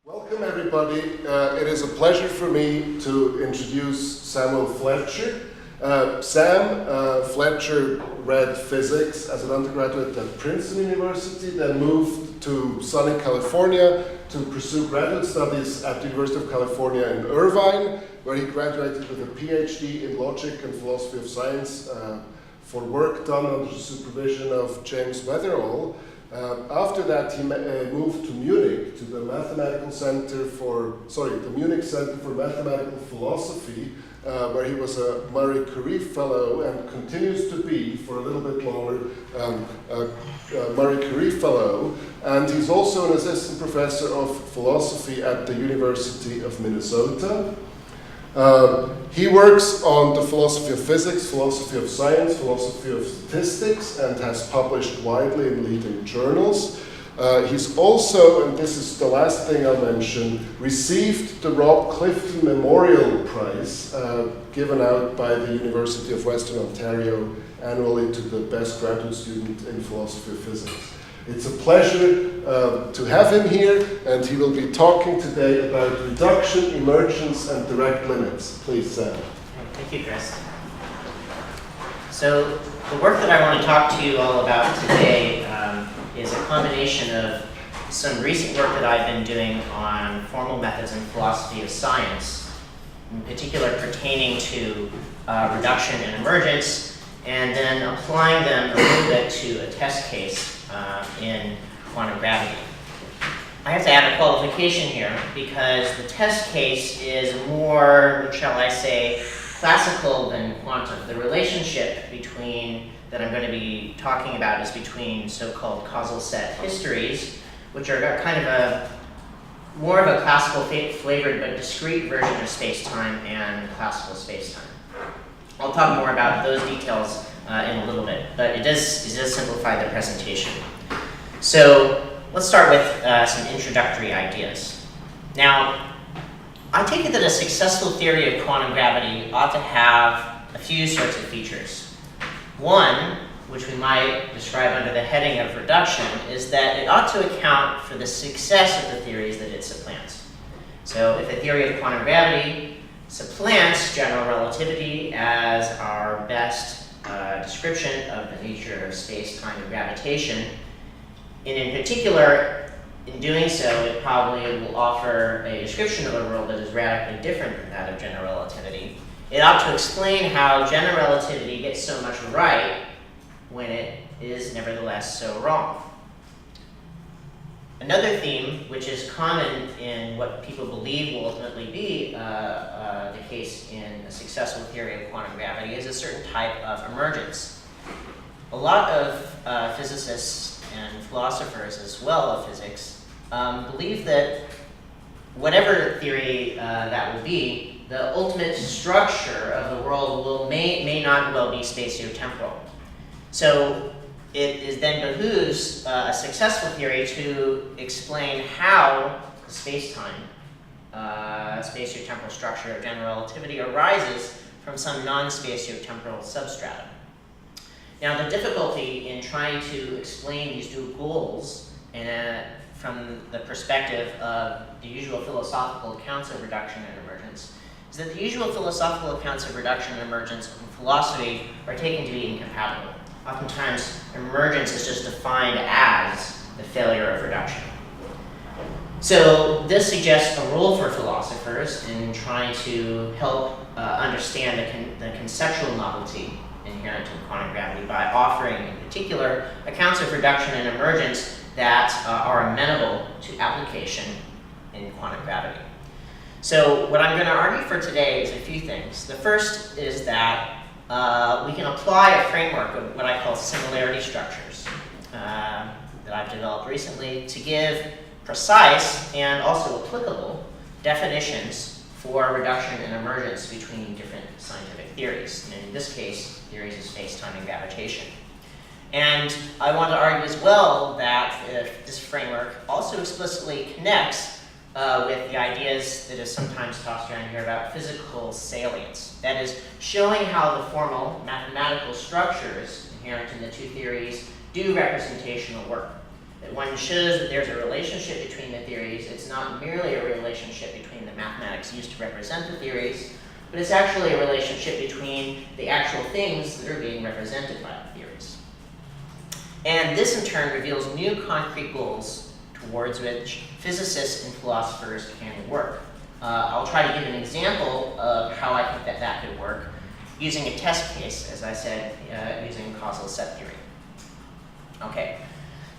Welcome everybody. It is a pleasure for me to introduce Samuel Fletcher. Sam Fletcher read physics as an undergraduate at Princeton University, then moved to sunny California to pursue graduate studies at the University of California in Irvine, where he graduated with a PhD in logic and philosophy of science for work done under the supervision of James Weatherall. After that, he moved to Munich, to the Munich Center for Mathematical Philosophy, where he was a Marie Curie Fellow and continues to be, for a little bit longer, a Marie Curie Fellow. And he's also an assistant professor of philosophy at the University of Minnesota. He works on the philosophy of physics, philosophy of science, philosophy of statistics, and has published widely in leading journals. He's also, and this is the last thing I'll mention, received the Rob Clifton Memorial Prize, given out by the University of Western Ontario annually to the best graduate student in philosophy of physics. It's a pleasure to have him here, and he will be talking today about reduction, emergence, and direct limits. Please, Sam. Thank you, Chris. So the work that I want to talk to you all about today is a combination of some recent work that I've been doing on formal methods in philosophy of science, in particular pertaining to reduction and emergence, and then applying them a little bit to a test case in quantum gravity. I have to add a qualification here because the test case is more, shall I say, classical than quantum. The relationship that I'm going to be talking about is between so-called causal set histories, which are kind of more of a classical flavored but discrete version of space-time and classical space-time. I'll talk more about those details in a little bit, but it does simplify the presentation. So let's start with some introductory ideas. Now, I take it that a successful theory of quantum gravity ought to have a few sorts of features. One, which we might describe under the heading of reduction, is that it ought to account for the success of the theories that it supplants. So if a theory of quantum gravity supplants general relativity as our best description of the nature of space, time, and gravitation, and in particular, in doing so, it probably will offer a description of the world that is radically different than that of general relativity. It ought to explain how general relativity gets so much right when it is nevertheless so wrong. Another theme, which is common in what people believe will ultimately be the case in a successful theory of quantum gravity, is a certain type of emergence. A lot of physicists and philosophers, as well of physics, believe that whatever theory that will be, the ultimate structure of the world may not well be spatiotemporal. So it then behooves a successful theory to explain how the space-time, spatiotemporal structure of general relativity arises from some non-spatiotemporal substratum. Now, the difficulty in trying to explain these two goals from the perspective of the usual philosophical accounts of reduction and emergence is that the usual philosophical accounts of reduction and emergence in philosophy are taken to be incompatible. Oftentimes, emergence is just defined as the failure of reduction. So this suggests a role for philosophers in trying to help understand the conceptual novelty inherent in quantum gravity by offering, in particular, accounts of reduction and emergence that are amenable to application in quantum gravity. So what I'm going to argue for today is a few things. The first is that we can apply a framework of what I call similarity structures that I've developed recently to give precise and also applicable definitions for reduction and emergence between different scientific theories, and in this case, theories of space-time and gravitation. And I want to argue as well that this framework also explicitly connects with the ideas that is sometimes tossed around here about physical salience. That is, showing how the formal mathematical structures inherent in the two theories do representational work. that one shows that there's a relationship between the theories. It's not merely a relationship between the mathematics used to represent the theories, but it's actually a relationship between the actual things that are being represented by the theories. And this in turn reveals new concrete goals towards which physicists and philosophers can work. I'll try to give an example of how I think that that could work using a test case, as I said, using causal set theory. Okay,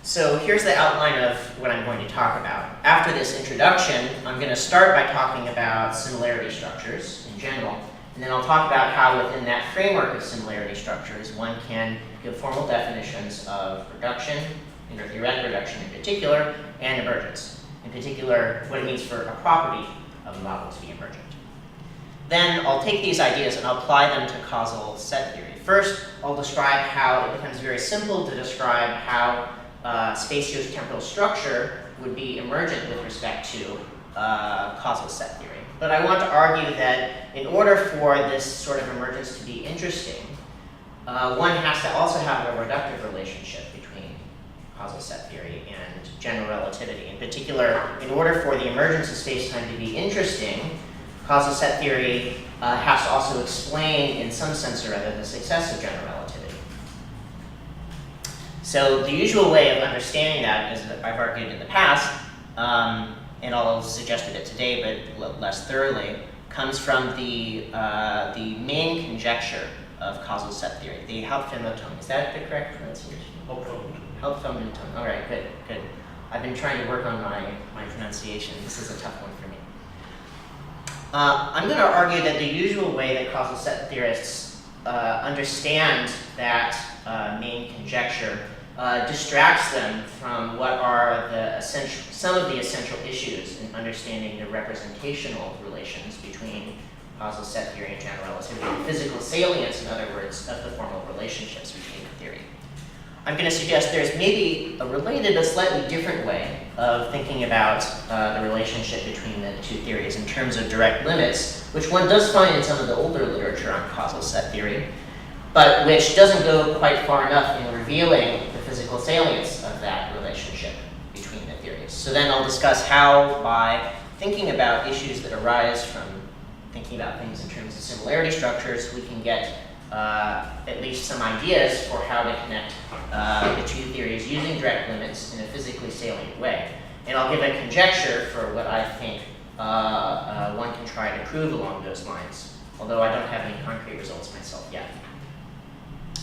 so here's the outline of what I'm going to talk about. After this introduction, I'm going to start by talking about similarity structures in general, and then I'll talk about how within that framework of similarity structures, one can give formal definitions of reduction, intertheoretic reduction in particular, and emergence. In particular, what it means for a property of a model to be emergent. Then I'll take these ideas and I'll apply them to causal set theory. First, I'll describe how it becomes very simple to describe how spatio-temporal structure would be emergent with respect to causal set theory. But I want to argue that in order for this sort of emergence to be interesting, one has to also have a reductive relationship between causal set theory and general relativity. In particular, in order for the emergence of spacetime to be interesting, causal set theory has to also explain, in some sense or other, the success of general relativity. So the usual way of understanding that, as I've argued in the past, and I'll suggest it today, but less thoroughly, comes from the main conjecture of causal set theory, the hauptvermutung. Is that the correct pronunciation? Hauptvermutung. All right, good, good. I've been trying to work on my pronunciation. This is a tough one for me. I'm going to argue that the usual way that causal set theorists understand that main conjecture distracts them from what are some of the essential issues in understanding the representational relations between causal set theory and general relativity, the physical salience, in other words, of the formal relationships between the theory. I'm going to suggest there's maybe a related but slightly different way of thinking about the relationship between the two theories in terms of direct limits, which one does find in some of the older literature on causal set theory, but which doesn't go quite far enough in revealing the physical salience of that relationship between the theories. So then I'll discuss how, by thinking about issues that arise from thinking about things in terms of similarity structures, we can get at least some ideas for how to connect the two theories using direct limits in a physically salient way. And I'll give a conjecture for what I think one can try to prove along those lines, although I don't have any concrete results myself yet.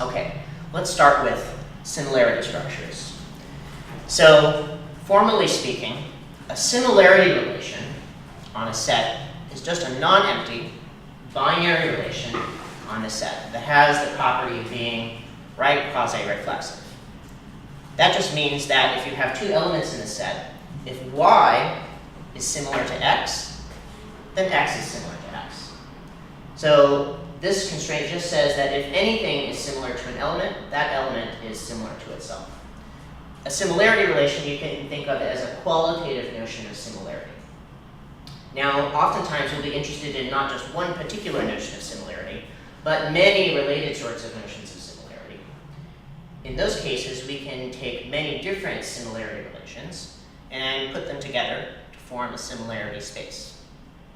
Okay, let's start with similarity structures. So, formally speaking, a similarity relation on a set is just a non-empty binary relation on the set that has the property of being right quasi-reflexive. That just means that if you have two elements in the set, if y is similar to x, then x is similar to x. So this constraint just says that if anything is similar to an element, that element is similar to itself. A similarity relation you can think of as a qualitative notion of similarity. Now, oftentimes we'll be interested in not just one particular notion of similarity, but many related sorts of notions of similarity. In those cases, we can take many different similarity relations and put them together to form a similarity space.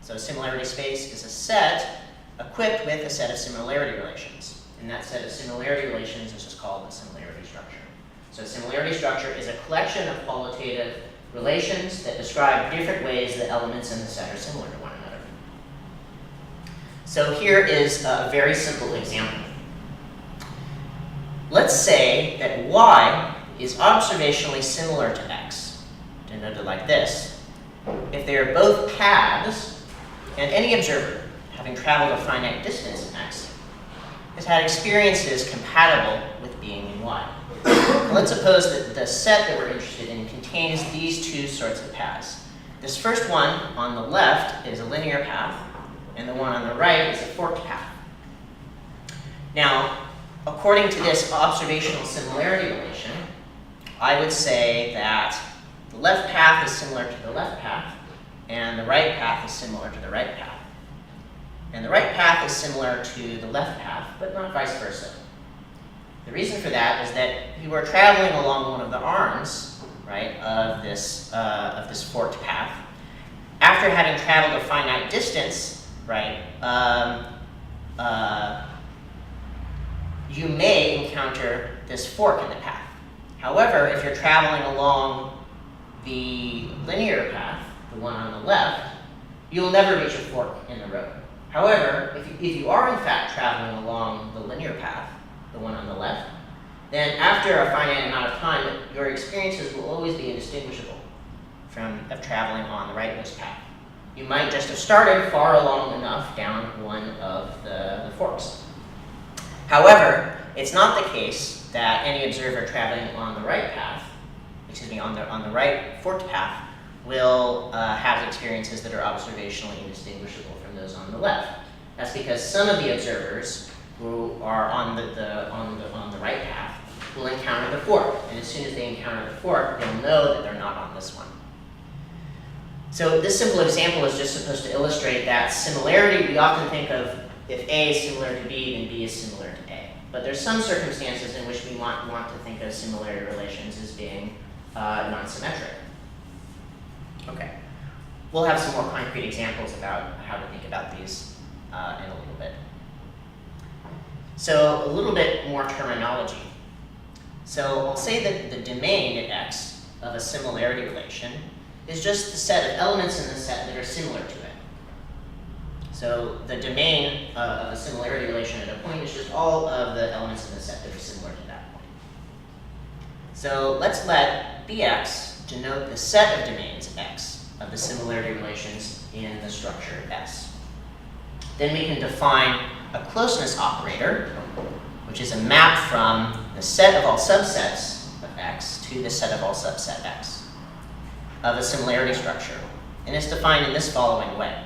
So a similarity space is a set equipped with a set of similarity relations. And that set of similarity relations is just called the similarity structure. So a similarity structure is a collection of qualitative relations that describe different ways that elements in the set are similar to one another. So here is a very simple example. Let's say that y is observationally similar to x, denoted like this, if they are both paths, and any observer, having traveled a finite distance in x, has had experiences compatible with being in y. Now, let's suppose that the set that we're interested in contains these two sorts of paths. This first one on the left is a linear path, and the one on the right is a forked path. Now, according to this observational similarity relation, I would say that the left path is similar to the left path, and the right path is similar to the right path. And the right path is similar to the left path, but not vice versa. The reason for that is that you are traveling along one of the arms, right, this forked path. After having traveled a finite distance, right, you may encounter this fork in the path. However, if you're traveling along the linear path, the one on the left, you'll never reach a fork in the road. However, if you are in fact traveling along the linear path, the one on the left, then after a finite amount of time, your experiences will always be indistinguishable of traveling on the rightmost path. You might just have started far along enough down one of the forks. However, it's not the case that any observer traveling on the right path, on the right forked path, will have experiences that are observationally indistinguishable from those on the left. That's because some of the observers who are on the right path will encounter the fork, and as soon as they encounter the fork, they'll know that they're not on this one. So this simple example is just supposed to illustrate that similarity. We often think of if A is similar to B, then B is similar to A. But there's some circumstances in which we want to think of similarity relations as being non-symmetric. Okay. We'll have some more concrete examples about how to think about these in a little bit. So a little bit more terminology. So I'll say that the domain at X of a similarity relation is just the set of elements in the set that are similar to it. So the domain of a similarity relation at a point is just all of the elements in the set that are similar to that point. So let's let Bx denote the set of domains X of the similarity relations in the structure S. Then we can define a closeness operator, which is a map from the set of all subsets of X to the set of all subset X of a similarity structure. And it's defined in this following way.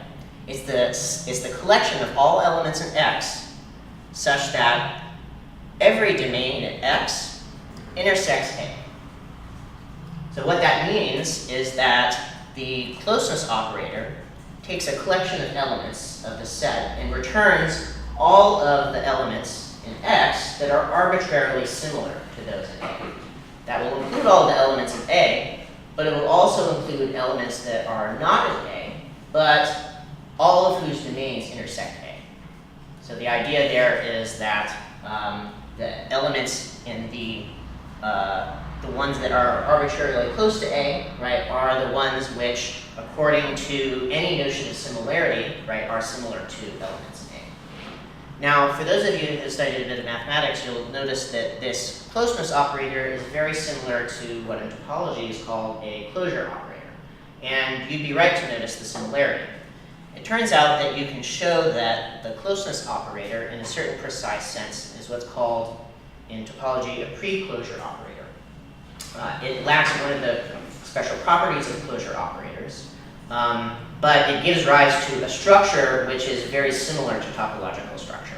It's the collection of all elements in X such that every domain at X intersects A. So what that means is that the closeness operator takes a collection of elements of the set and returns all of the elements in X that are arbitrarily similar to those in A. That will include all the elements in A, but it will also include elements that are not in A, but all of whose domains intersect A. So the idea there is that the elements in the ones that are arbitrarily close to A, right, are the ones which, according to any notion of similarity, right, are similar to elements in A. Now, for those of you who have studied a bit of mathematics, you'll notice that this closeness operator is very similar to what in topology is called a closure operator. And you'd be right to notice the similarity. It turns out that you can show that the closeness operator, in a certain precise sense, is what's called in topology a pre-closure operator. It lacks one of the special properties of closure operators, but it gives rise to a structure which is very similar to topological structure.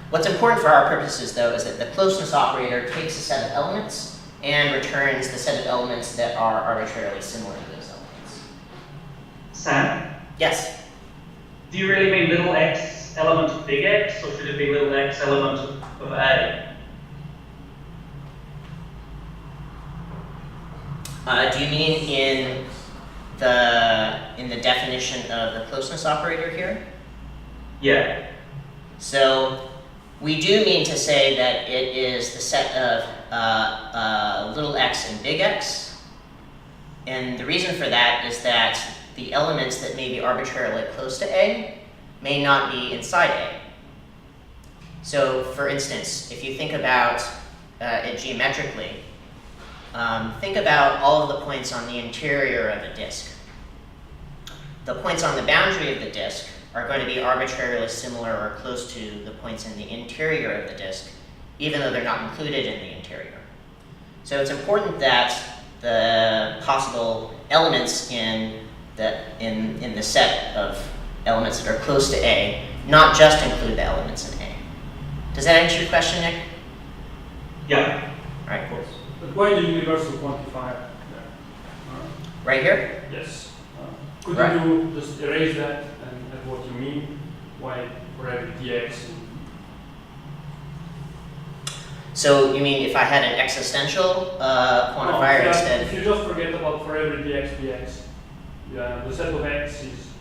What's important for our purposes, though, is that the closeness operator takes a set of elements and returns the set of elements that are arbitrarily similar to those elements. Sam? Yes? Do you really mean little x element of big X, or should it be little x element of A? Do you mean in the definition of the closeness operator here? Yeah. So we do mean to say that it is the set of little x and big X. And the reason for that is that the elements that may be arbitrarily close to A may not be inside A. So for instance, if you think about it geometrically, think about all of the points on the interior of a disk. The points on the boundary of the disk are going to be arbitrarily similar or close to the points in the interior of the disk, even though they're not included in the interior. So it's important that the possible elements in the set of elements that are close to A not just include the elements in A. Does that answer your question, Nick? Yeah. All right, cool. But why the universal quantifier there? Right here? Yes. Could Right. you just erase that and what you mean? Why write dx? So you mean if I had an existential quantifier No, instead? if you just forget about for every dx, yeah, the set of x's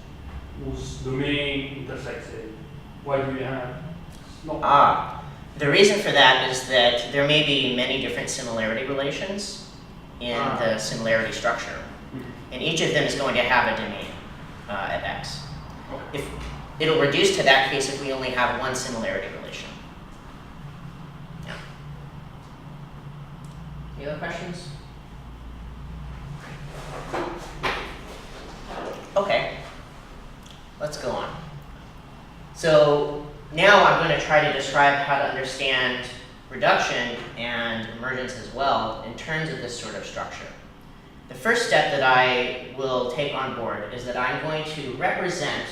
whose domain intersects A. Why do we have? The reason for that is that there may be many different similarity relations in the similarity structure, and each of them is going to have a domain at x. If it'll reduce to that case if we only have one similarity relation. Yeah. Any other questions? Okay. Let's go on. So now I'm going to try to describe how to understand reduction and emergence as well in terms of this sort of structure. The first step that I will take on board is that I'm going to represent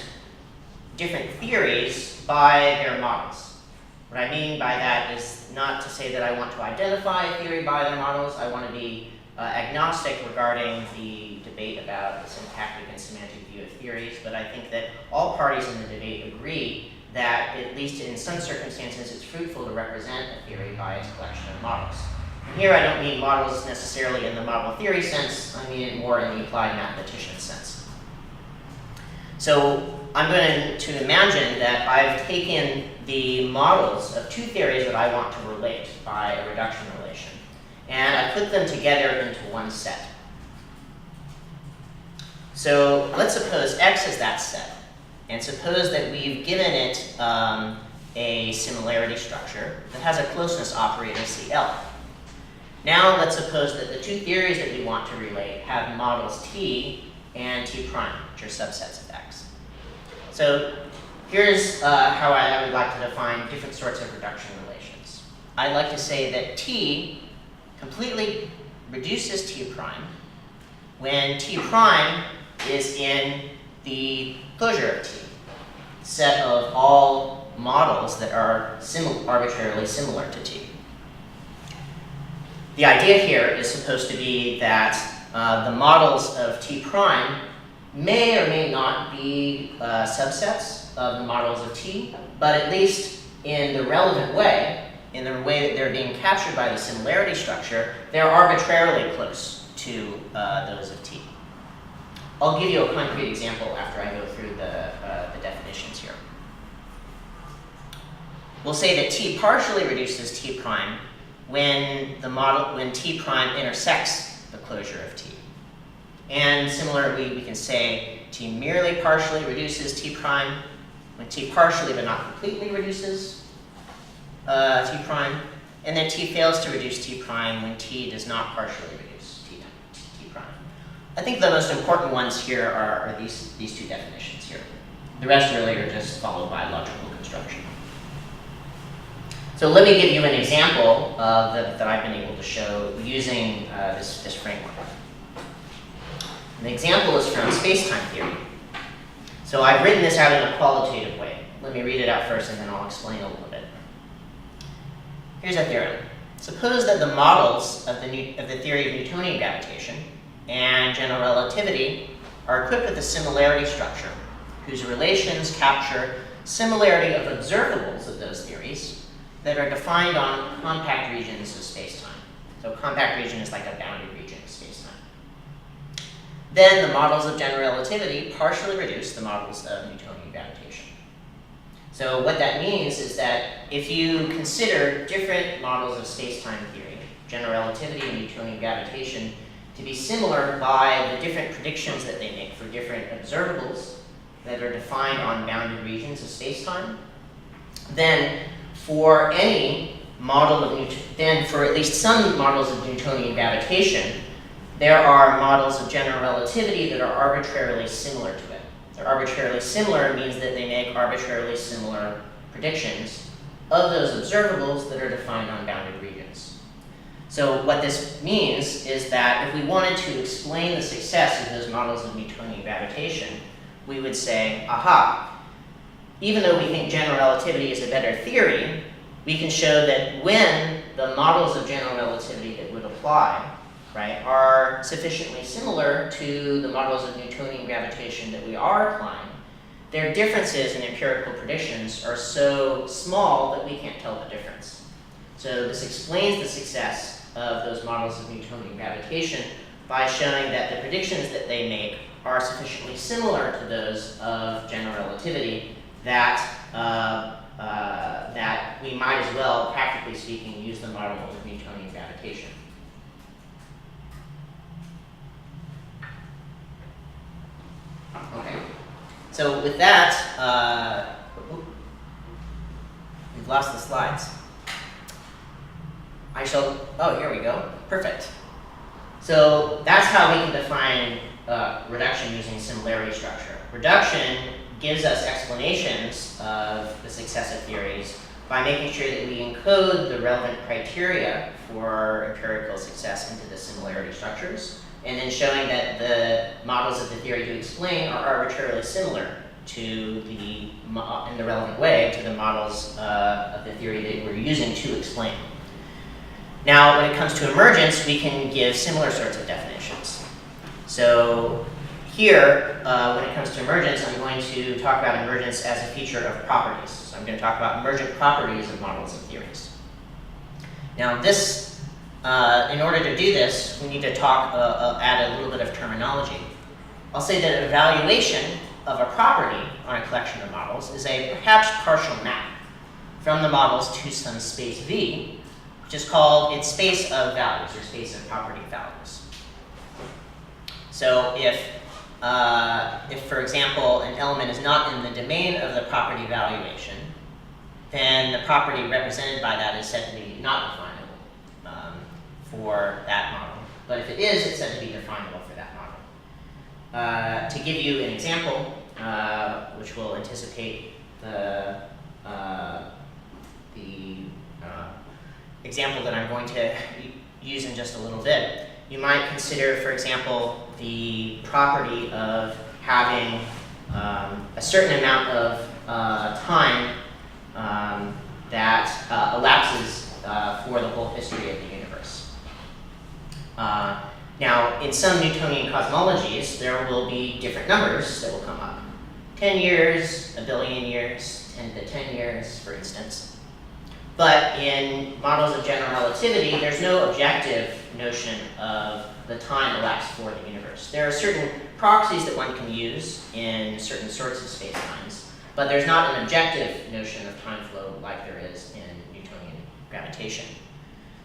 different theories by their models. What I mean by that is not to say that I want to identify a theory by their models. I want to be agnostic regarding the debate about the syntactic and semantic view of theories, but I think that all parties in the debate agree that, at least in some circumstances, it's fruitful to represent a theory by its collection of models. And here I don't mean models necessarily in the model theory sense, I mean it more in the applied mathematician sense. So I'm going to imagine that I've taken the models of two theories that I want to relate by a reduction relation, and I put them together into one set. So let's suppose X is that set, and suppose that we've given it a similarity structure that has a closeness operator CL. Now let's suppose that the two theories that we want to relate have models T and T prime, which are subsets of X. So here's how I would like to define different sorts of reduction relations. I'd like to say that T completely reduces T prime when T prime is in the closure of T, set of all models that are arbitrarily similar to T. The idea here is supposed to be that the models of T prime may or may not be subsets of the models of T, but at least in the relevant way, in the way that they're being captured by the similarity structure, they're arbitrarily close to those of T. I'll give you a concrete example after I go through the definitions here. We'll say that T partially reduces T prime when T prime intersects the closure of T. And similarly, we can say T merely partially reduces T prime when T partially but not completely reduces T prime, and then T fails to reduce T prime when T does not partially reduce T prime. I think the most important ones here are these two definitions here. The rest really are just followed by logical construction. So let me give you an example that I've been able to show using this framework. An example is from Spacetime theory. So I've written this out in a qualitative way. Let me read it out first and then I'll explain a little bit. Here's a theorem. Suppose that the models of the theory of Newtonian gravitation and general relativity are equipped with a similarity structure whose relations capture similarity of observables of those theories that are defined on compact regions of spacetime. So a compact region is like a bounded region of spacetime. Then the models of general relativity partially reduce the models of Newtonian gravitation. So what that means is that if you consider different models of spacetime theory, general relativity and Newtonian gravitation, to be similar by the different predictions that they make for different observables that are defined on bounded regions of spacetime, then for any model of for at least some models of Newtonian gravitation, there are models of general relativity that are arbitrarily similar to it. They're arbitrarily similar means that they make arbitrarily similar predictions of those observables that are defined on bounded regions. So what this means is that if we wanted to explain the success of those models of Newtonian gravitation, we would say, aha, even though we think general relativity is a better theory, we can show that when the models of general relativity that would apply, right, are sufficiently similar to the models of Newtonian gravitation that we are applying, their differences in empirical predictions are so small that we can't tell the difference. So this explains the success of those models of Newtonian gravitation by showing that the predictions that they make are sufficiently similar to those of general relativity that that we might as well, practically speaking, use the model of Newtonian gravitation. Okay. So with that, we've lost the slides. Oh, here we go. Perfect. So that's how we can define reduction using similarity structure. Reduction gives us explanations of the successive theories by making sure that we encode the relevant criteria for empirical success into the similarity structures, and then showing that the models of the theory to explain are arbitrarily similar to the, in the relevant way, to the models of the theory that we're using to explain. Now, when it comes to emergence, we can give similar sorts of definitions. So here, when it comes to emergence, I'm going to talk about emergence as a feature of properties. So I'm going to talk about emergent properties of models and theories. Now this, in order to do this, we need to add a little bit of terminology. I'll say that evaluation of a property on a collection of models is a perhaps partial map from the models to some space V, which is called its space of values, or space of property values. So if, for example, an element is not in the domain of the property valuation, then the property represented by that is said to be not definable for that model. But if it is, it's said to be definable for that model. To give you an example, which will anticipate the example that I'm going to use in just a little bit, you might consider, for example, the property of having a certain amount of time that elapses for the whole history of the universe. Now, in some Newtonian cosmologies, there will be different numbers that will come up. 10 years, a billion years, 10 to 10 years, for instance. But in models of general relativity, there's no objective notion of the time elapsed for the universe. There are certain proxies that one can use in certain sorts of spacetimes, but there's not an objective notion of time flow like there is in Newtonian gravitation.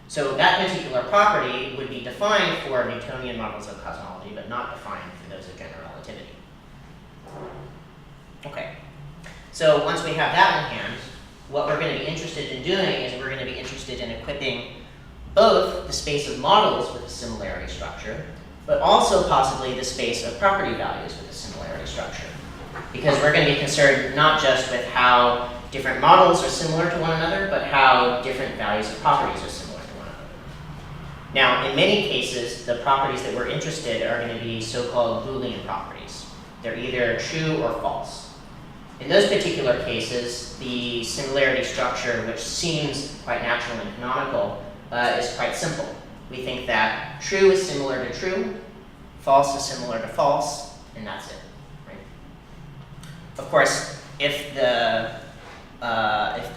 So that particular property would be defined for Newtonian models of cosmology, but not defined for those of general relativity. Okay, so once we have that in hand, what we're going to be interested in doing is we're going to be interested in equipping both the space of models with a similarity structure, but also possibly the space of property values with a similarity structure. Because we're going to be concerned not just with how different models are similar to one another, but how different values of properties are similar to one another. Now, in many cases, the properties that we're interested in are going to be so-called Boolean properties. They're either true or false. In those particular cases, the similarity structure, which seems quite natural and canonical, is quite simple. We think that true is similar to true, false is similar to false, and that's it. Right? Of course, if the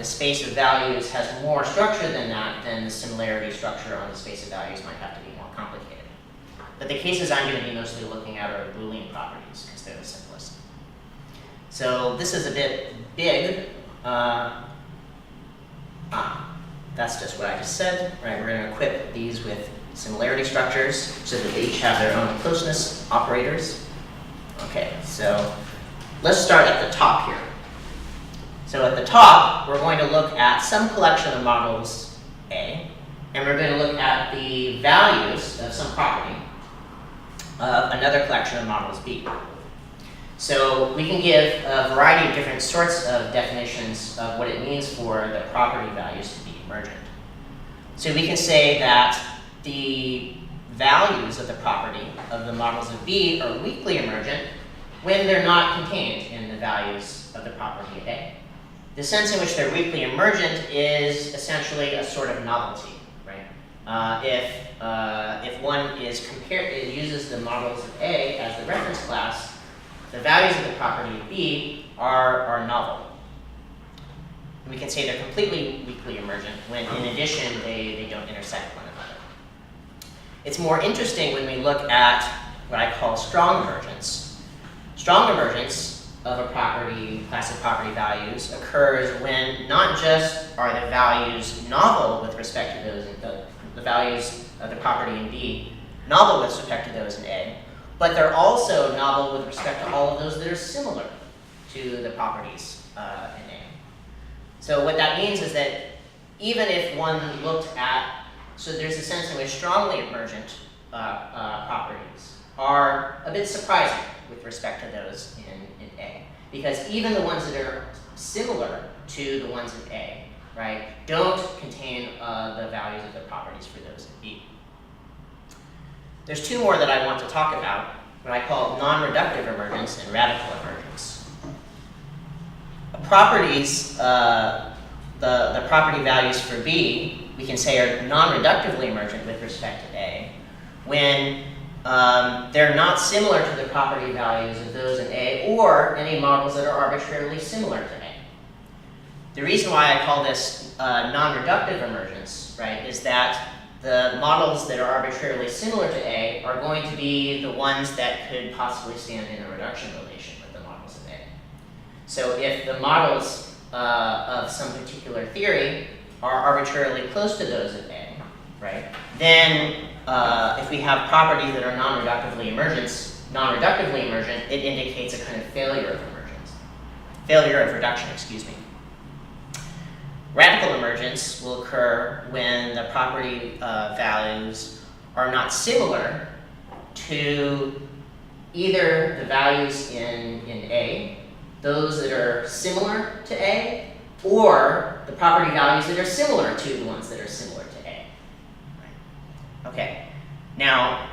space of values has more structure than that, then the similarity structure on the space of values might have to be more complicated. But the cases I'm going to be mostly looking at are Boolean properties, because they're the simplest. So this is a bit big. That's just what I just said. Right, we're going to equip these with similarity structures so that they each have their own closeness operators. Okay, so let's start at the top here. So at the top, we're going to look at some collection of models A, and we're going to look at the values of some property of another collection of models B. So we can give a variety of different sorts of definitions of what it means for the property values to be emergent. So we can say that the values of the property of the models of B are weakly emergent when they're not contained in the values of the property of A. The sense in which they're weakly emergent is essentially a sort of novelty, right? If one uses the models of A as the reference class, the values of the property of B are novel. we can say they're completely weakly emergent when, in addition, they don't intersect one another. It's more interesting when we look at what I call strong emergence. Strong emergence of a property, class of property values, occurs when not just are the values novel with respect to those, the values of the property in B novel with respect to those in A, but they're also novel with respect to all of those that are similar to the properties in A. So what that means is that even if one looked at, so there's a sense in which strongly emergent properties are a bit surprising with respect to those in A, because even the ones that are similar to the ones in A, right, don't contain the values of the properties for those in B. There's two more that I want to talk about, what I call non-reductive emergence and radical emergence. Properties, the property values for B, we can say are non-reductively emergent with respect to A, when they're not similar to the property values of those in A or any models that are arbitrarily similar to A. The reason why I call this non-reductive emergence, right, is that the models that are arbitrarily similar to A are going to be the ones that could possibly stand in a reduction relation with the models of A. So if the models of some particular theory are arbitrarily close to those of A, right, then if we have properties that are non-reductively emergent, it indicates a kind of failure of reduction, excuse me. Radical emergence will occur when the property values are not similar to either the values in A, those that are similar to A, or the property values that are similar to the ones that are similar to A. Okay, now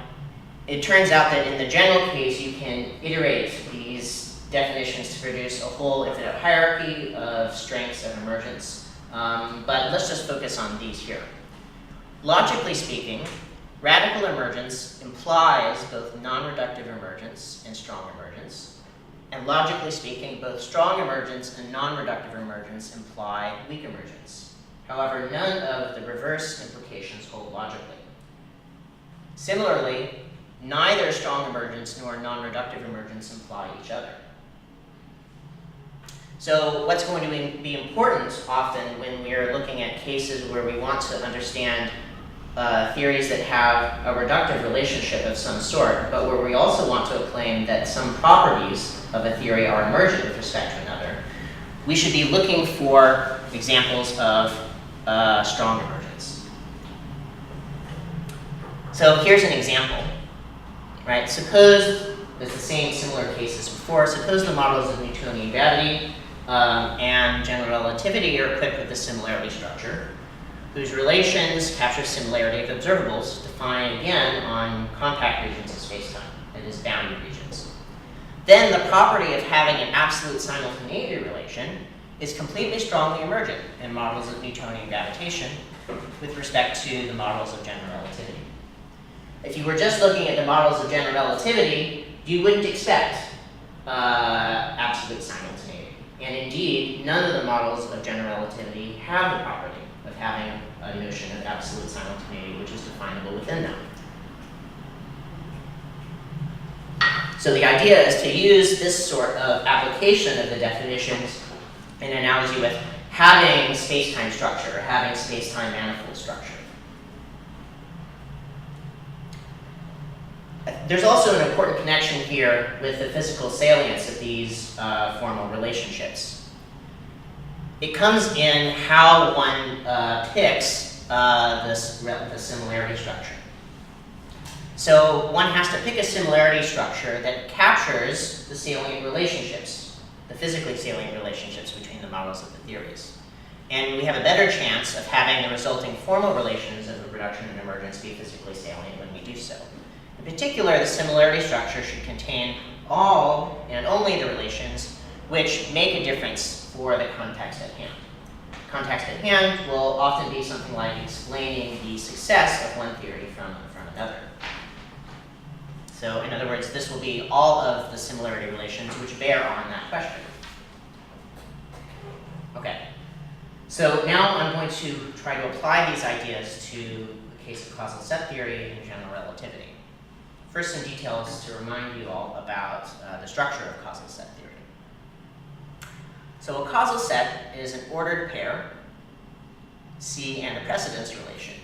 it turns out that in the general case you can iterate these definitions to produce a whole infinite hierarchy of strengths of emergence. But let's just focus on these here. Logically speaking, radical emergence implies both non-reductive emergence and strong emergence. And logically speaking, both strong emergence and non-reductive emergence imply weak emergence. However, none of the reverse implications hold logically. Similarly, neither strong emergence nor non-reductive emergence imply each other. So what's going to be important often when we are looking at cases where we want to understand theories that have a reductive relationship of some sort, but where we also want to claim that some properties of a theory are emergent with respect to another, we should be looking for examples of strong emergence. So here's an example, right? Suppose there's the same similar case as before. Suppose the models of Newtonian gravity and general relativity are equipped with a similarity structure whose relations capture similarity of observables defined again on compact regions of spacetime, that is, bounded regions. Then the property of having an absolute simultaneity relation is completely strongly emergent in models of Newtonian gravitation with respect to the models of general relativity. If you were just looking at the models of general relativity, you wouldn't expect absolute simultaneity. And indeed, none of the models of general relativity have the property of having a notion of absolute simultaneity, which is definable within them. So the idea is to use this sort of application of the definitions in analogy with having space-time structure, or having space-time manifold structure. There's also an important connection here with the physical salience of these formal relationships. It comes in how one picks the similarity structure. So one has to pick a similarity structure that captures the salient relationships, the physically salient relationships between the models of the theories. And we have a better chance of having the resulting formal relations of the reduction and emergence be physically salient when we do so. In particular, the similarity structure should contain all and only the relations which make a difference for the context at hand. Context at hand will often be something like explaining the success of one theory from another. So in other words, this will be all of the similarity relations which bear on that question. Okay. So now I'm going to try to apply these ideas to the case of causal set theory and general relativity. First, some details to remind you all about the structure of causal set theory. So a causal set is an ordered pair, C and a precedence relation,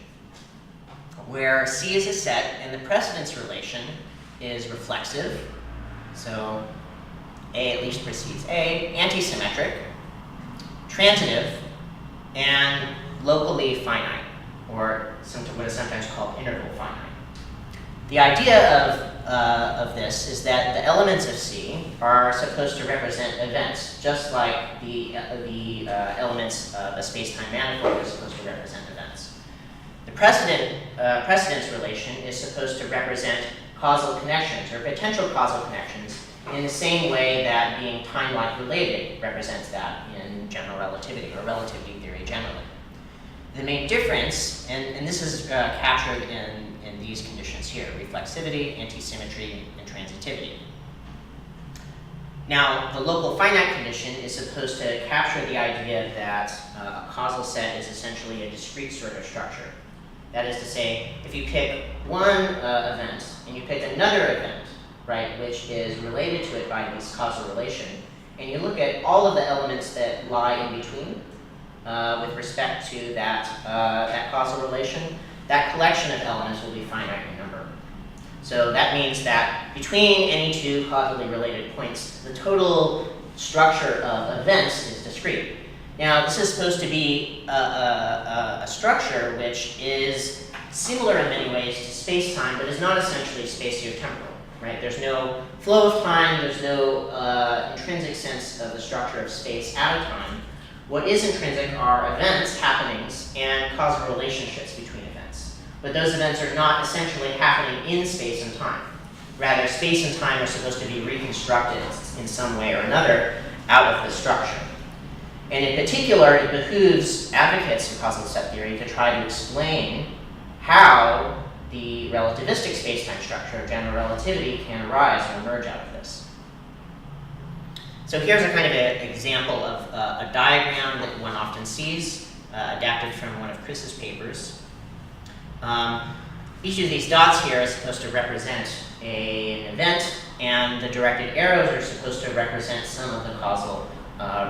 where C is a set and the precedence relation is reflexive, so A at least precedes A, antisymmetric, transitive, and locally finite, or what is sometimes called interval finite. The idea of this is that the elements of C are supposed to represent events, just like the elements of a space-time manifold are supposed to represent events. The precedence relation is supposed to represent causal connections, or potential causal connections, in the same way that being time-like related represents that in general relativity, or relativity theory generally. The main difference, and this is captured in these conditions here, reflexivity, antisymmetry, and transitivity. Now, the local finite condition is supposed to capture the idea that a causal set is essentially a discrete sort of structure. That is to say, if you pick one event and you pick another event, right, which is related to it by this causal relation, and you look at all of the elements that lie in between with respect to that causal relation, that collection of elements will be finite in number. So that means that between any two causally related points, the total structure of events is discrete. Now, this is supposed to be a structure which is similar in many ways to space-time, but is not essentially spatiotemporal, right? There's no flow of time, there's no intrinsic sense of the structure of space at a time. What is intrinsic are events, happenings, and causal relationships between events. But those events are not essentially happening in space and time. Rather, space and time are supposed to be reconstructed in some way or another out of the structure. And in particular, it behooves advocates of causal set theory to try to explain how the relativistic spacetime structure of general relativity can arise or emerge out of this. So here's a kind of an example of a diagram that one often sees, adapted from one of Chris's papers. Each of these dots here is supposed to represent an event, and the directed arrows are supposed to represent some of the causal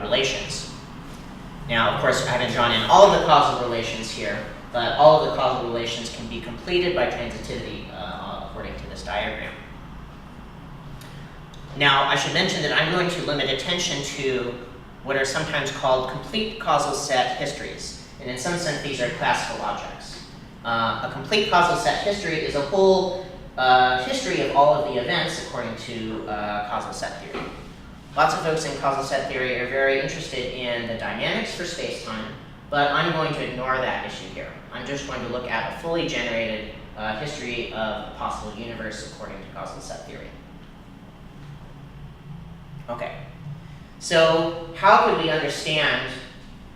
relations. Now, of course, I haven't drawn in all of the causal relations here, but all of the causal relations can be completed by transitivity according to this diagram. Now, I should mention that I'm going to limit attention to what are sometimes called complete causal set histories, and in some sense these are classical objects. A complete causal set history is a whole history of all of the events according to causal set theory. Lots of folks in causal set theory are very interested in the dynamics for space-time, but I'm going to ignore that issue here. I'm just going to look at a fully generated history of the possible universe according to causal set theory. Okay, so how could we understand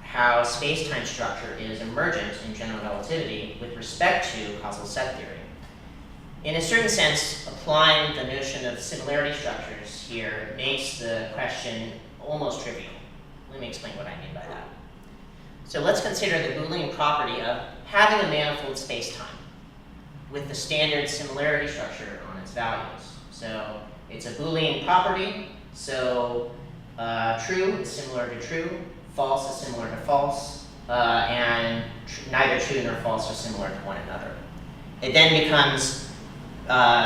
how space-time structure is emergent in general relativity with respect to causal set theory? In a certain sense, applying the notion of similarity structures here makes the question almost trivial. Let me explain what I mean by that. So let's consider the Boolean property of having a manifold spacetime with the standard similarity structure on its values. So it's a Boolean property, so true is similar to true, false is similar to false, and neither true nor false are similar to one another. It then becomes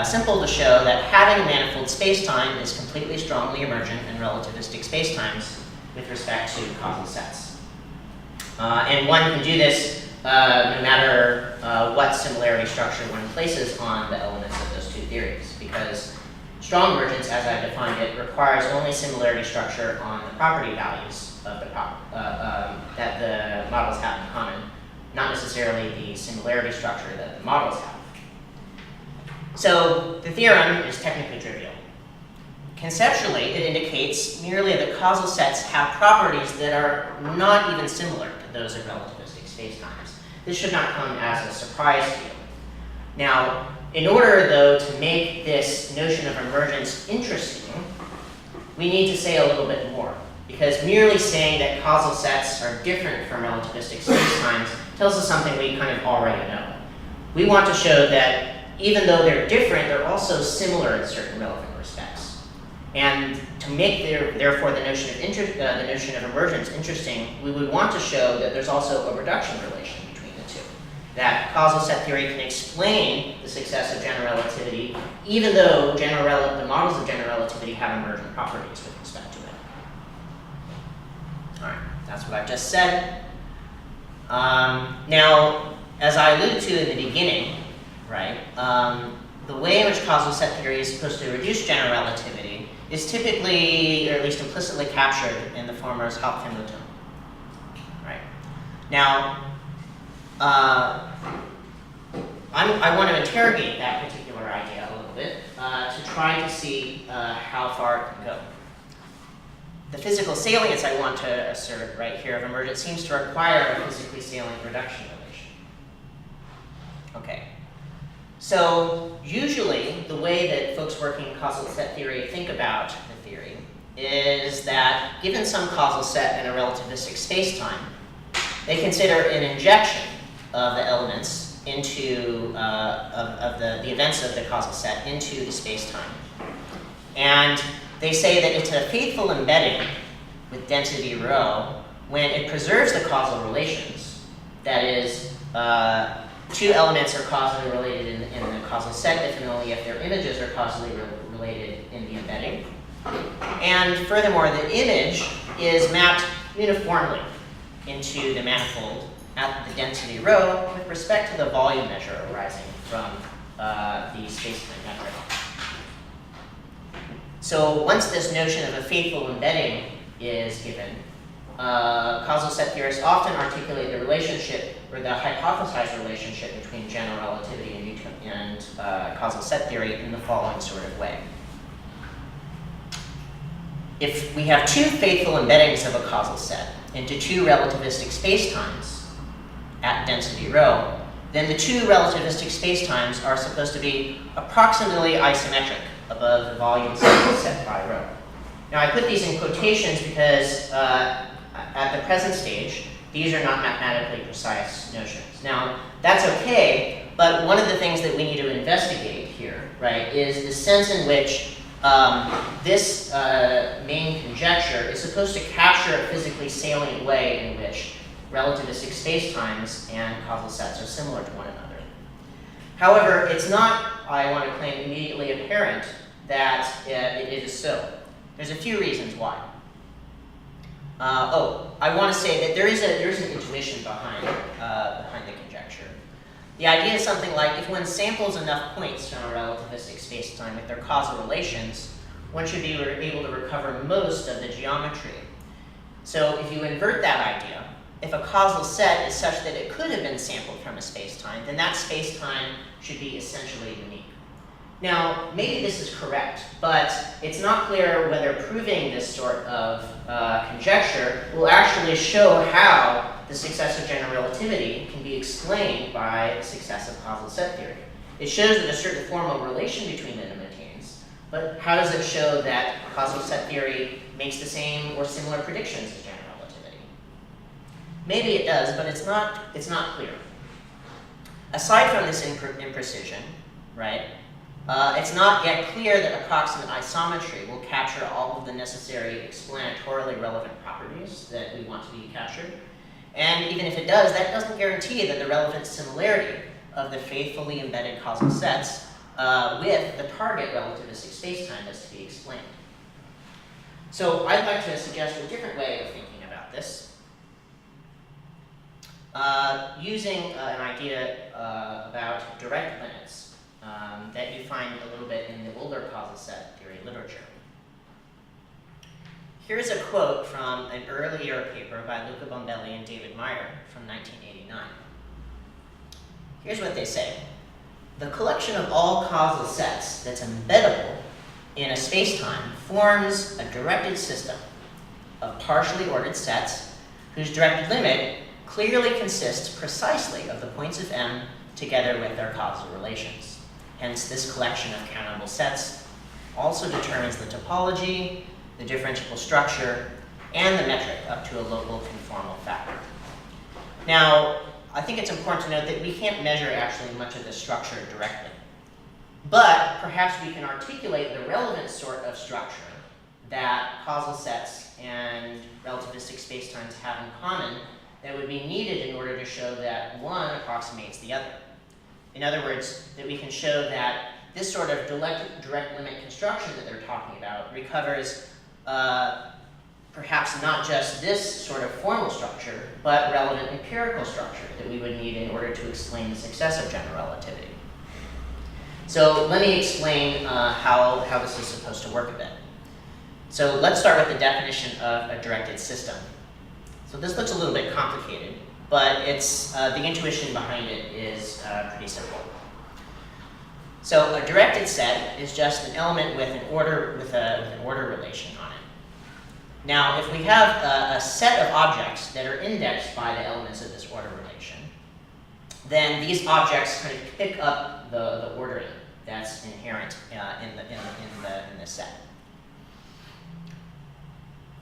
simple to show that having a manifold spacetime is completely strongly emergent in relativistic spacetimes with respect to causal sets. And one can do this no matter what similarity structure one places on the elements of those two theories, because strong emergence, as I've defined it, requires only similarity structure on the property values of the that the models have in common, not necessarily the similarity structure that the models have. So the theorem is technically trivial. Conceptually, it indicates merely that causal sets have properties that are not even similar to those of relativistic spacetimes. This should not come as a surprise to you. Now, in order, though, to make this notion of emergence interesting, we need to say a little bit more. because merely saying that causal sets are different from relativistic spacetimes tells us something we kind of already know. We want to show that even though they're different, they're also similar in certain relevant respects. And to make therefore the notion of emergence interesting, we would want to show that there's also a reduction relation between the two. That causal set theory can explain the success of general relativity, even though the models of general relativity have emergent properties with respect to it. All right, that's what I've just said. Now, as I alluded to in the beginning, right, the way in which causal set theory is supposed to reduce general relativity is typically, or at least implicitly, captured in the form as hauptvermutung. Right. Now, I want to interrogate that particular idea a little bit to try to see how far it can go. The physical salience I want to assert right here of emergence seems to require a physically salient reduction relation. Okay. So usually the way that folks working in causal set theory think about the theory is that given some causal set in a relativistic spacetime, they consider an injection of the elements into the events of the causal set into the spacetime. And they say that it's a faithful embedding with density rho when it preserves the causal relations. That is, two elements are causally related in the causal set if and only if their images are causally related in the embedding. And furthermore, the image is mapped uniformly into the manifold at the density rho with respect to the volume measure arising from the spacetime metric. So once this notion of a faithful embedding is given, causal set theorists often articulate the relationship, or the hypothesized relationship between general relativity and causal set theory in the following sort of way. If we have two faithful embeddings of a causal set into two relativistic spacetimes at density rho, then the two relativistic spacetimes are supposed to be approximately isometric above the volume set by rho. Now I put these in quotations because at the present stage, these are not mathematically precise notions. Now that's okay, but one of the things that we need to investigate here, right, is the sense in which this main conjecture is supposed to capture a physically salient way in which relativistic spacetimes and causal sets are similar to one another. However, it's not, I want to claim, immediately apparent that it is so. There's a few reasons why. I want to say that there is an intuition behind the conjecture. The idea is something like if one samples enough points from a relativistic spacetime with their causal relations, one should be able to recover most of the geometry. So if you invert that idea, if a causal set is such that it could have been sampled from a spacetime, then that spacetime should be essentially unique. Now, maybe this is correct, but it's not clear whether proving this sort of conjecture will actually show how the success of general relativity can be explained by the success of causal set theory. It shows that a certain formal relation between them maintains, but how does it show that causal set theory makes the same or similar predictions as general relativity? Maybe it does, but it's not clear. Aside from this imprecision, right, it's not yet clear that approximate isometry will capture all of the necessary explanatorily relevant properties that we want to be captured. And even if it does, that doesn't guarantee that the relevant similarity of the faithfully embedded causal sets with the target relativistic spacetime is to be explained. So I'd like to suggest a different way of thinking about this. Using an idea about direct limits that you find a little bit in the older causal set theory literature. Here's a quote from an earlier paper by Luca Bombelli and David Meyer from 1989. Here's what they say. The collection of all causal sets that's embeddable in a spacetime forms a directed system of partially ordered sets whose directed limit clearly consists precisely of the points of M together with their causal relations. Hence, this collection of countable sets also determines the topology, the differentiable structure, and the metric up to a local conformal factor. Now, I think it's important to note that we can't measure actually much of this structure directly. But perhaps we can articulate the relevant sort of structure that causal sets and relativistic spacetimes have in common that would be needed in order to show that one approximates the other. In other words, that we can show that this sort of direct limit construction that they're talking about recovers perhaps not just this sort of formal structure, but relevant empirical structure that we would need in order to explain the success of general relativity. So let me explain how this is supposed to work a bit. So let's start with the definition of a directed system. So this looks a little bit complicated, but it's the intuition behind it is pretty simple. So a directed set is just an element with an order relation on it. Now, if we have a set of objects that are indexed by the elements of this order relation, then these objects kind of pick up the ordering that's inherent in the set.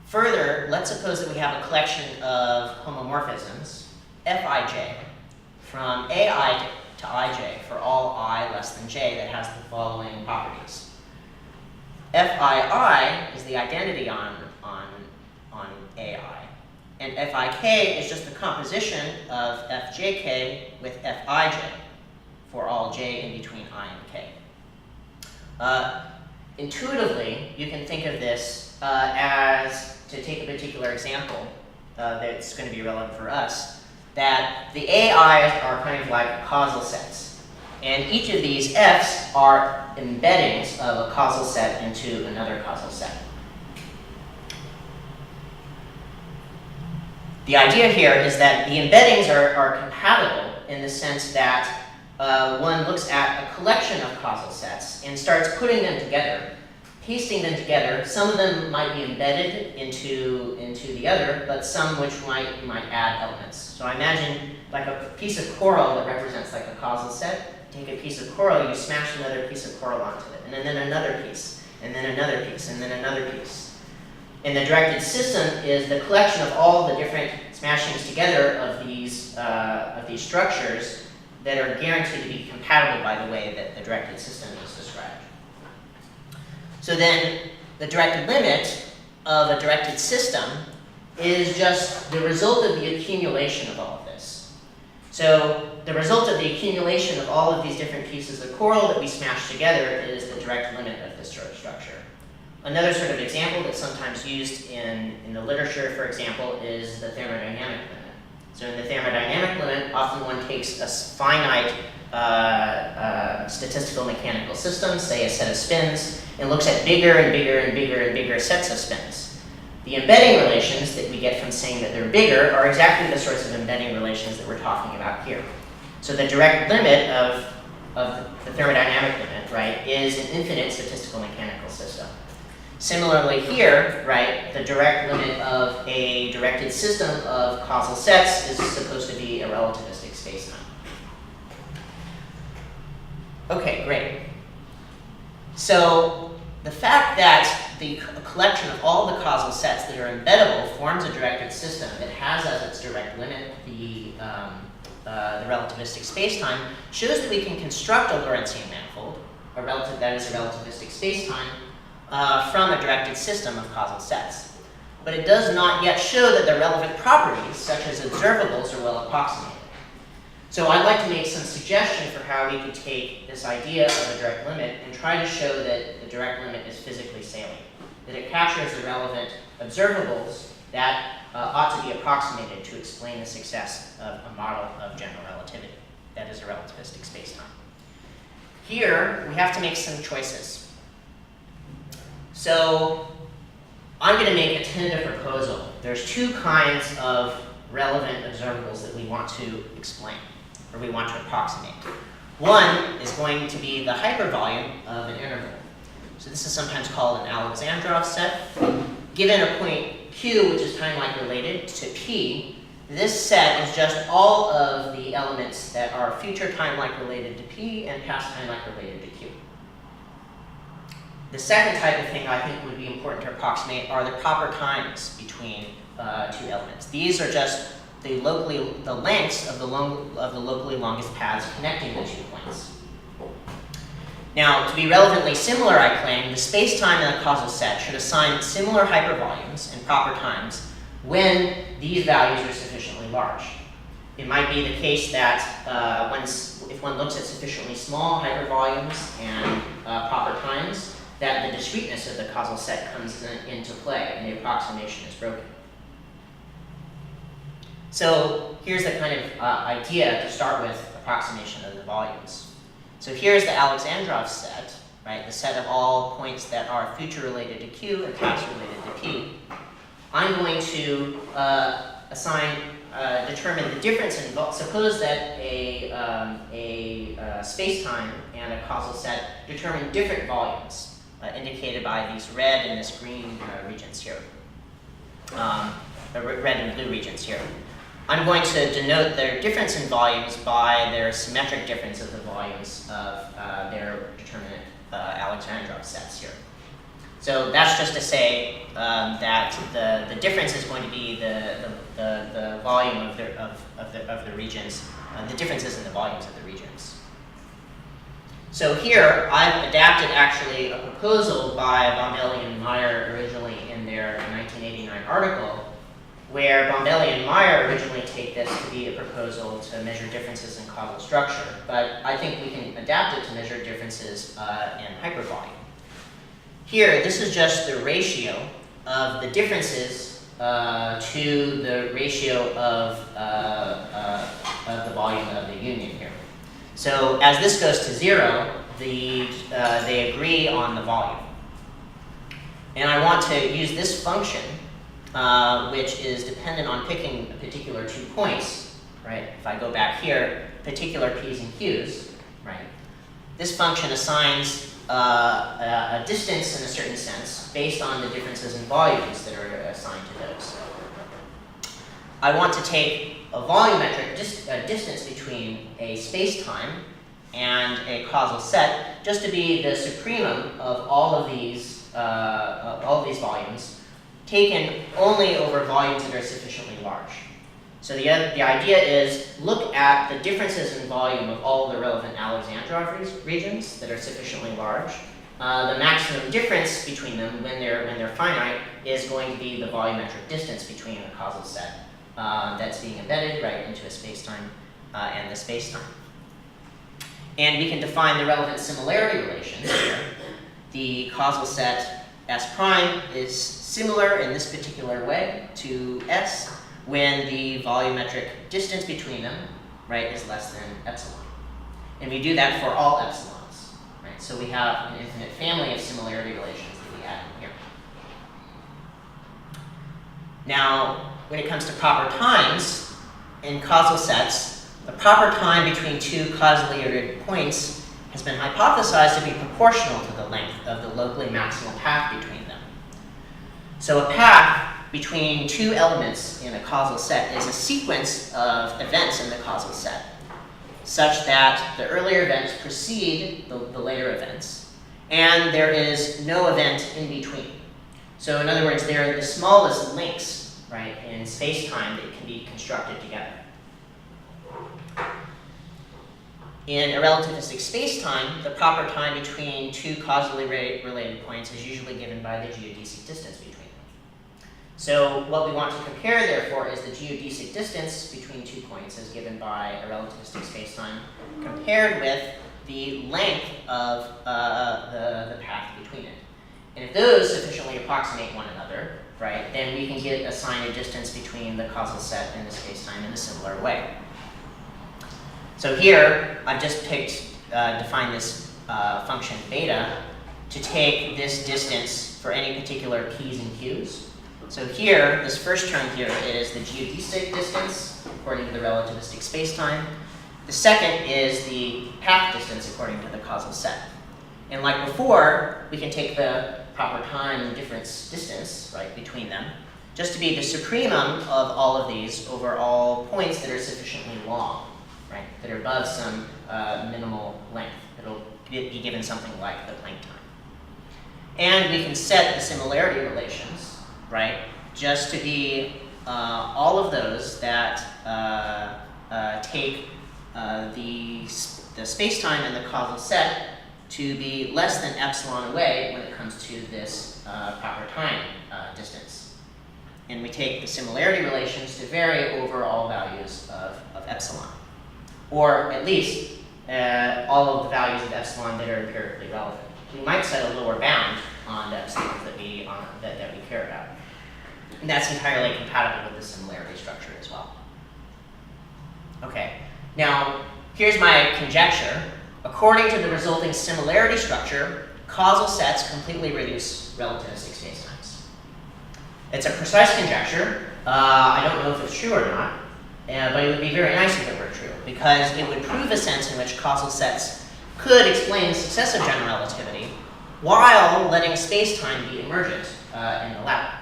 Further, let's suppose that we have a collection of homomorphisms, Fij, from Ai to Ij for all I less than j that has the following properties. Fii is the identity on Ai, and Fik is just the composition of Fjk with Fij for all j in between I and k. Intuitively, you can think of this as, to take a particular example that's going to be relevant for us, that the AIs are kind of like causal sets. And each of these Fs are embeddings of a causal set into another causal set. The idea here is that the embeddings are compatible in the sense that one looks at a collection of causal sets and starts putting them together, pasting them together. Some of them might be embedded into the other, but some which you might add elements. So I imagine like a piece of coral that represents like a causal set. Take a piece of coral, you smash another piece of coral onto it, and then another piece, and then another piece, and then another piece. And the directed system is the collection of all the different smashings together of these structures that are guaranteed to be compatible by the way that the directed system is described. So then the directed limit of a directed system is just the result of the accumulation of all of this. So the result of the accumulation of all of these different pieces of coral that we smash together is the direct limit of this sort of structure. Another sort of example that's sometimes used in the literature, for example, is the thermodynamic limit. So in the thermodynamic limit, often one takes a finite statistical mechanical system, say a set of spins, and looks at bigger and bigger and bigger and bigger sets of spins. The embedding relations that we get from saying that they're bigger are exactly the sorts of embedding relations that we're talking about here. So the direct limit of the thermodynamic limit, right, is an infinite statistical mechanical system. Similarly here, right, the direct limit of a directed system of causal sets is supposed to be a relativistic spacetime. Okay, great. So the fact that the collection of all the causal sets that are embeddable forms a directed system that has as its direct limit the relativistic spacetime shows that we can construct a Lorentzian manifold, that is a relativistic spacetime, from a directed system of causal sets. But it does not yet show that the relevant properties, such as observables, are well approximated. So I'd like to make some suggestion for how we could take this idea of a direct limit and try to show that the direct limit is physically salient, that it captures the relevant observables that ought to be approximated to explain the success of a model of general relativity, that is a relativistic spacetime. Here, we have to make some choices. So I'm going to make a tentative proposal. There's two kinds of relevant observables that we want to explain, or we want to approximate. One is going to be the hypervolume of an interval. So this is sometimes called an Alexandrov set. Given a point Q, which is time-like related to P, this set is just all of the elements that are future time-like related to P and past time-like related to Q. The second type of thing I think would be important to approximate are the proper times between two elements. These are just the lengths of the locally longest paths connecting the 2 points. Now, to be relevantly similar, I claim, the space-time in a causal set should assign similar hypervolumes and proper times when these values are sufficiently large. It might be the case that if one looks at sufficiently small hypervolumes and proper times, that the discreteness of the causal set comes into play and the approximation is broken. So here's the kind of idea to start with approximation of the volumes. So here's the Alexandrov set, right? The set of all points that are future related to Q and past related to P. I'm going to determine the difference in, suppose that a space-time and a causal set determine different volumes, indicated by these red and this green regions here, the red and blue regions here. I'm going to denote their difference in volumes by their symmetric difference of the volumes of their determinate Alexandrov sets here. So that's just to say that the difference is going to be the volume of the regions, the differences in the volumes of the regions. So here I've adapted actually a proposal by Bombelli and Meyer originally in their 1989 article, where Bombelli and Meyer originally take this to be a proposal to measure differences in causal structure, but I think we can adapt it to measure differences in hypervolume. Here, this is just the ratio of the differences to the ratio of the volume of the union here. So as this goes to 0, they agree on the volume. And I want to use this function, which is dependent on picking a particular 2 points, right? If I go back here, particular P's and Q's, right? This function assigns a distance in a certain sense based on the differences in volumes that are assigned to those. I want to take a volumetric distance between a space-time and a causal set just to be the supremum of all of these volumes, taken only over volumes that are sufficiently large. So the idea is look at the differences in volume of all the relevant Alexandrov regions that are sufficiently large. The maximum difference between them when they're finite is going to be the volumetric distance between a causal set that's being embedded right into a space-time and the space-time. And we can define the relevant similarity relations here. The causal set S prime is similar in this particular way to S when the volumetric distance between them, right, is less than epsilon. And we do that for all epsilons, right? So we have an infinite family of similarity relations that we add in here. Now, when it comes to proper times in causal sets, the proper time between 2 causally related points has been hypothesized to be proportional to the length of the locally maximal path between them. So a path between 2 elements in a causal set is a sequence of events in the causal set, such that the earlier events precede the later events, and there is no event in between. So in other words, they're the smallest links, right, in space-time that can be constructed together. In a relativistic space-time, the proper time between 2 causally related points is usually given by the geodesic distance between them. So what we want to compare, therefore, is the geodesic distance between 2 points as given by a relativistic space-time compared with the length of the path between it. And if those sufficiently approximate one another, right, then we can assign a distance between the causal set and the space-time in a similar way. So here, I've just defined this function beta to take this distance for any particular P's and Q's. So here, this first term here is the geodesic distance according to the relativistic spacetime. The second is the path distance according to the causal set. And like before, we can take the proper time difference distance, right, between them, just to be the supremum of all of these over all points that are sufficiently long, right, that are above some minimal length. It'll be given something like the Planck time. And we can set the similarity relations, right, just to be all of those that take the spacetime and the causal set to be less than epsilon away when it comes to this proper time distance. And we take the similarity relations to vary over all values of epsilon, or at least all of the values of epsilon that are empirically relevant. We might set a lower bound on the epsilons that we care about. And that's entirely compatible with the similarity structure as well. Okay, now here's my conjecture. According to the resulting similarity structure, causal sets completely reduce relativistic spacetimes. It's a precise conjecture. I don't know if it's true or not, but it would be very nice if it were true, because it would prove a sense in which causal sets could explain successive general relativity while letting spacetime be emergent in the lab.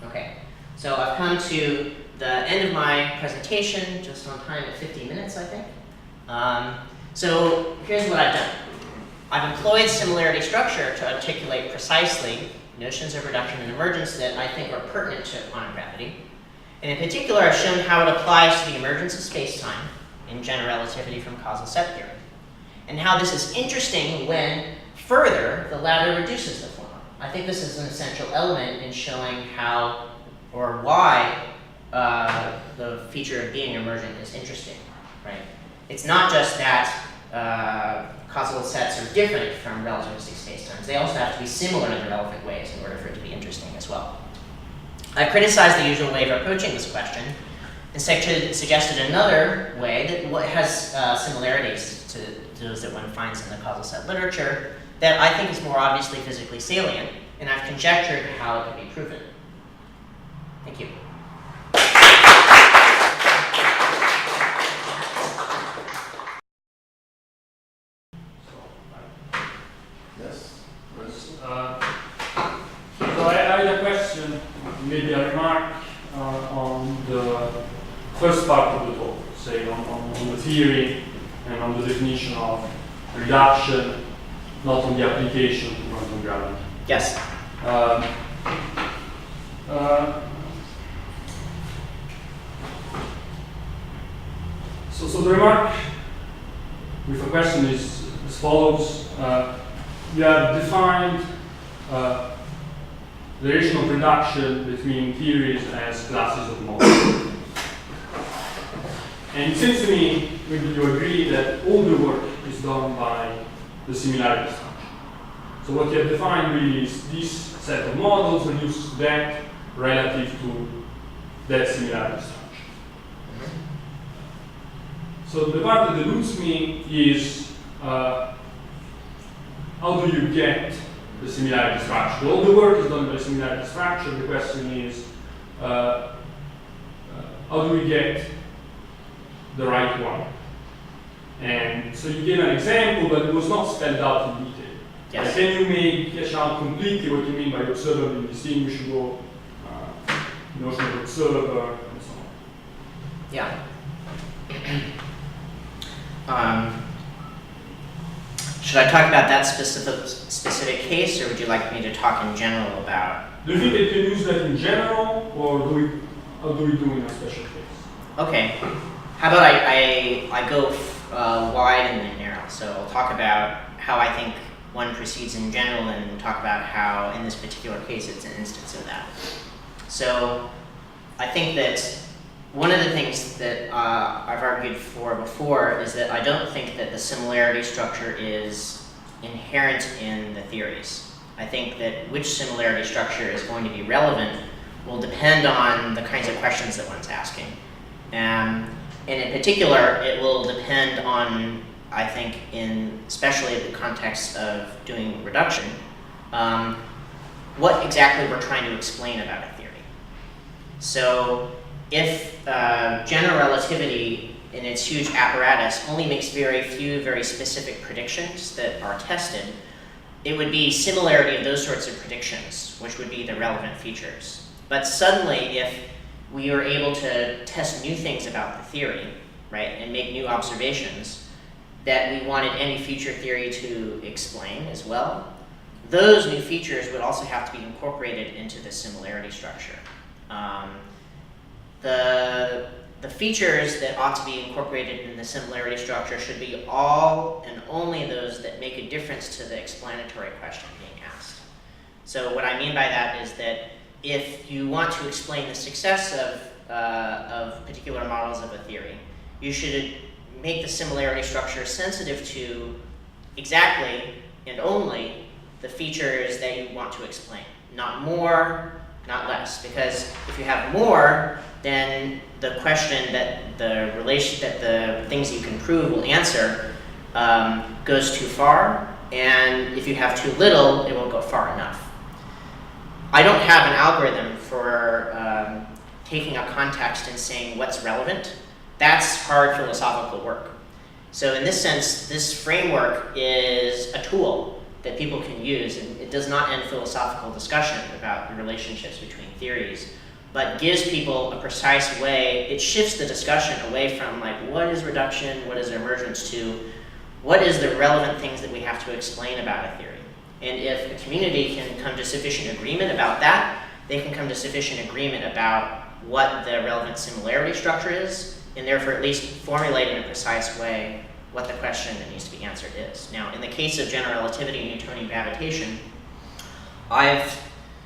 Okay, so I've come to the end of my presentation, just on time at 50 minutes, I think. So here's what I've done. I've employed similarity structure to articulate precisely notions of reduction and emergence that I think are pertinent to quantum gravity. And in particular, I've shown how it applies to the emergence of spacetime in general relativity from causal set theory, and how this is interesting when further the latter reduces the former. I think this is an essential element in showing how or why the feature of being emergent is interesting, right? It's not just that causal sets are different from relativistic spacetimes. They also have to be similar in relevant ways in order for it to be interesting as well. I've criticized the usual way of approaching this question and suggested another way that has similarities to those that one finds in the causal set literature that I think is more obviously physically salient, and I've conjectured how it could be proven. Thank you. Yes? So I had a question, maybe a remark on the first part of the talk, say on the theory and on the definition of reduction, not on the application to quantum gravity. Yes. So the remark with a question is as follows. We have defined the relation of reduction between theories as classes of models. And it seems to me, maybe you agree, that all the work is done by the similarity structure. So what you have defined really is this set of models reduced to that relative to that similarity structure. So the part that eludes me is how do you get the similarity structure? All the work is done by the similarity structure. The question is how do we get the right one? And so you gave an example, but it was not spelled out in detail. Yes. Can you flesh out completely what you mean by observable and distinguishable, notion of observer, and so on? Yeah. Should I talk about that specific case, or would you like me to talk in general about? Do you think they can use that in general, or how do we do in a special case? Okay. How about I go wide and then narrow. So I'll talk about how I think one proceeds in general, and we'll talk about how in this particular case it's an instance of that. So I think that one of the things that I've argued for before is that I don't think that the similarity structure is inherent in the theories. I think that which similarity structure is going to be relevant will depend on the kinds of questions that one's asking. And in particular, it will depend on, I think, especially in the context of doing reduction, what exactly we're trying to explain about a theory. So if general relativity in its huge apparatus only makes very few, very specific predictions that are tested, it would be similarity of those sorts of predictions, which would be the relevant features. But suddenly, if we are able to test new things about the theory, right, and make new observations that we wanted any future theory to explain as well, those new features would also have to be incorporated into the similarity structure. The features that ought to be incorporated in the similarity structure should be all and only those that make a difference to the explanatory question being asked. So what I mean by that is that if you want to explain the success of particular models of a theory, you should make the similarity structure sensitive to exactly and only the features that you want to explain. Not more, not less. Because if you have more, then the question that the things you can prove will answer goes too far, and if you have too little, it won't go far enough. I don't have an algorithm for taking a context and saying what's relevant. That's hard philosophical work. So in this sense, this framework is a tool that people can use, and it does not end philosophical discussion about the relationships between theories, but gives people a precise way. It shifts the discussion away from like, what is reduction, what is emergence, to what is the relevant things that we have to explain about a theory. And if a community can come to sufficient agreement about that, they can come to sufficient agreement about what the relevant similarity structure is, and therefore at least formulate in a precise way what the question that needs to be answered is. Now, in the case of general relativity and Newtonian gravitation, I've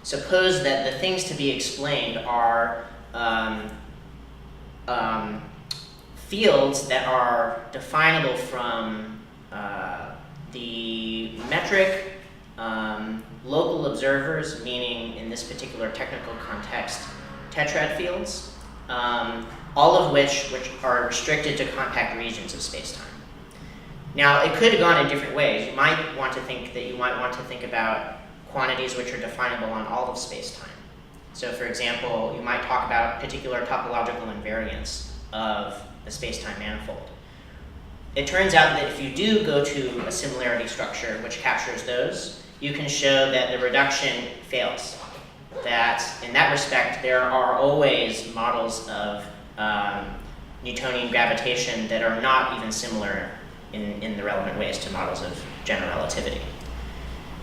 supposed that the things to be explained are fields that are definable from the metric local observers, meaning in this particular technical context, tetrad fields, all of which are restricted to compact regions of space-time. Now, it could have gone in different ways. You might want to think about quantities which are definable on all of space-time. So, for example, you might talk about particular topological invariance of the space-time manifold. It turns out that if you do go to a similarity structure which captures those, you can show that the reduction fails. That, in that respect, there are always models of Newtonian gravitation that are not even similar in the relevant ways to models of general relativity.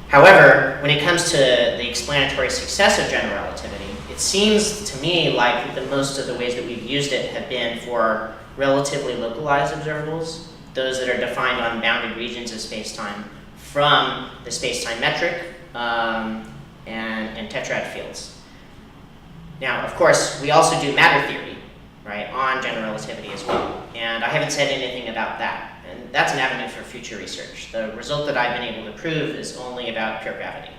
However, when it comes to the explanatory success of general relativity, it seems to me like most of the ways that we've used it have been for relatively localized observables, those that are defined on bounded regions of spacetime from the spacetime metric and tetrad fields. Now, of course, we also do matter theory, right, on general relativity as well, and I haven't said anything about that. And that's an avenue for future research. The result that I've been able to prove is only about pure gravity.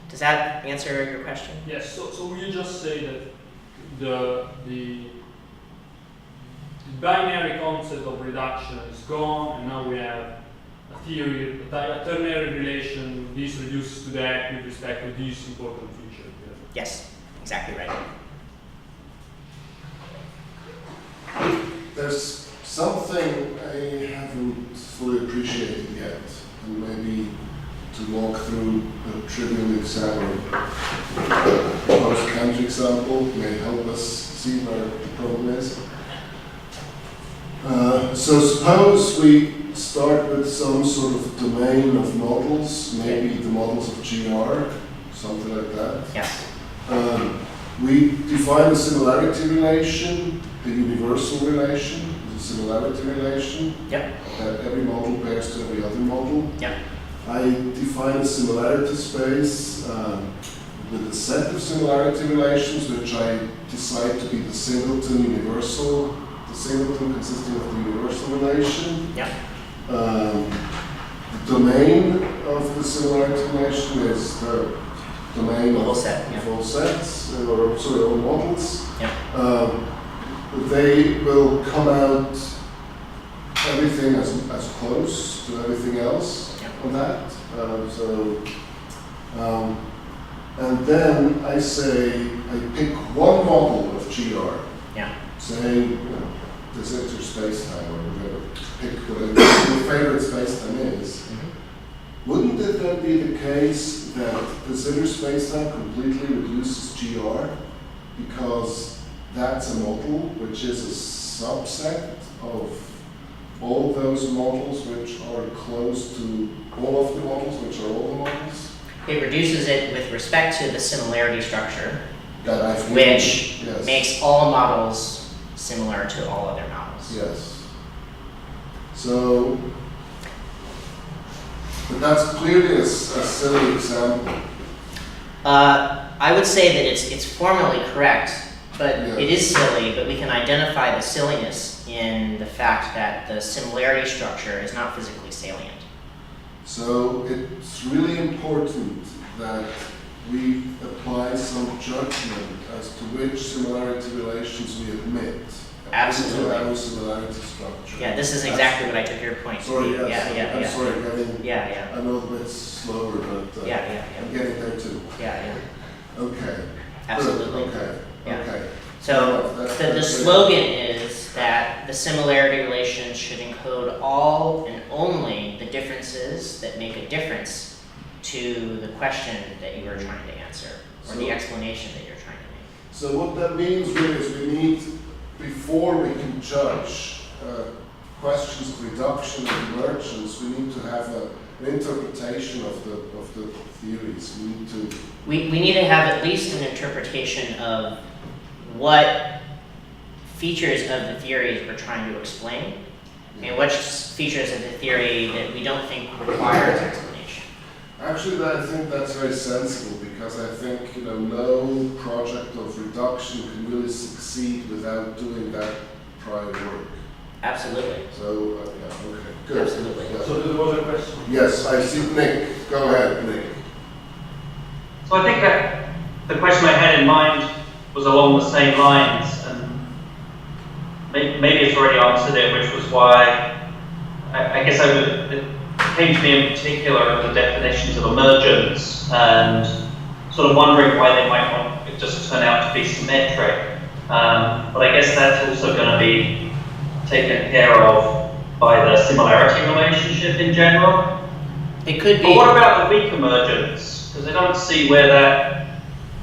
Does that answer your question? Yes, so will you just say that the binary concept of reduction is gone, and now we have a theory, a ternary relation, this reduces to that with respect to this important feature? Yes, exactly right. There's something I haven't fully appreciated yet, and maybe to walk through a trivial example, proposed counterexample may help us see where the problem is. So suppose we start with some sort of domain of models, maybe the models of GR, something like that. Yes. We define a similarity relation, a universal relation, a similarity relation, Yep. that every model pairs to every other model. Yep. I define a similarity space with a set of similarity relations which I decide to be the singleton universal, the singleton consisting of the universal relation. Yep. The domain of the similarity relation is the domain Whole of set, yeah. all sets, or sorry, all models. Yep. They will come out everything as close to everything else on that. And then I say, I pick one model of GR, Yeah. say, the Zitter spacetime or whatever, pick whatever your favorite spacetime is. Mm-hmm. Wouldn't it then be the case that the Zitter spacetime completely reduces GR because that's a model which is a subset of all those models which are close to all of the models, which are all the models? It reduces it with respect to the similarity structure, That I've which yes. makes all models similar to all other models. Yes. So, but that's clearly a silly example. I would say that it's formally correct, but Yes. it is silly, but we can identify the silliness in the fact that the similarity structure is not physically salient. So it's really important that we apply some judgment as to which similarity relations we admit. Absolutely. Into our similarity structure. Yeah, this is exactly what I took your point to Sorry, be. yes. I'm sorry, I mean, Yeah. I'm a little bit slower, but Yeah. I'm getting there too. Yeah. Okay. Absolutely. Good. Okay. Yeah. Okay. So That's the slogan is that the similarity relations should encode all and only the differences that make a difference to the question that you are trying to answer, or the explanation that you're trying to make. So what that means really is we need, before we can judge questions of reduction and emergence, we need to have an interpretation of the theories. We need to. We need to have at least an interpretation of what features of the theories we're trying to explain, and which features of the theory that we don't think requires explanation. Actually, I think that's very sensible, because I think no project of reduction can really succeed without doing that prior work. Absolutely. So yeah, okay, good. Absolutely. Yeah. So there was a question. Yes, I see Nick. Go ahead, Nick. So I think that the question I had in mind was along the same lines, and maybe it's already answered it, which was why I guess it came to me in particular the definitions of emergence, and sort of wondering why they might want it just turn out to be symmetric. But I guess that's also going to be taken care of by the similarity relationship in general. It could be. But what about the weak emergence? Because I don't see where that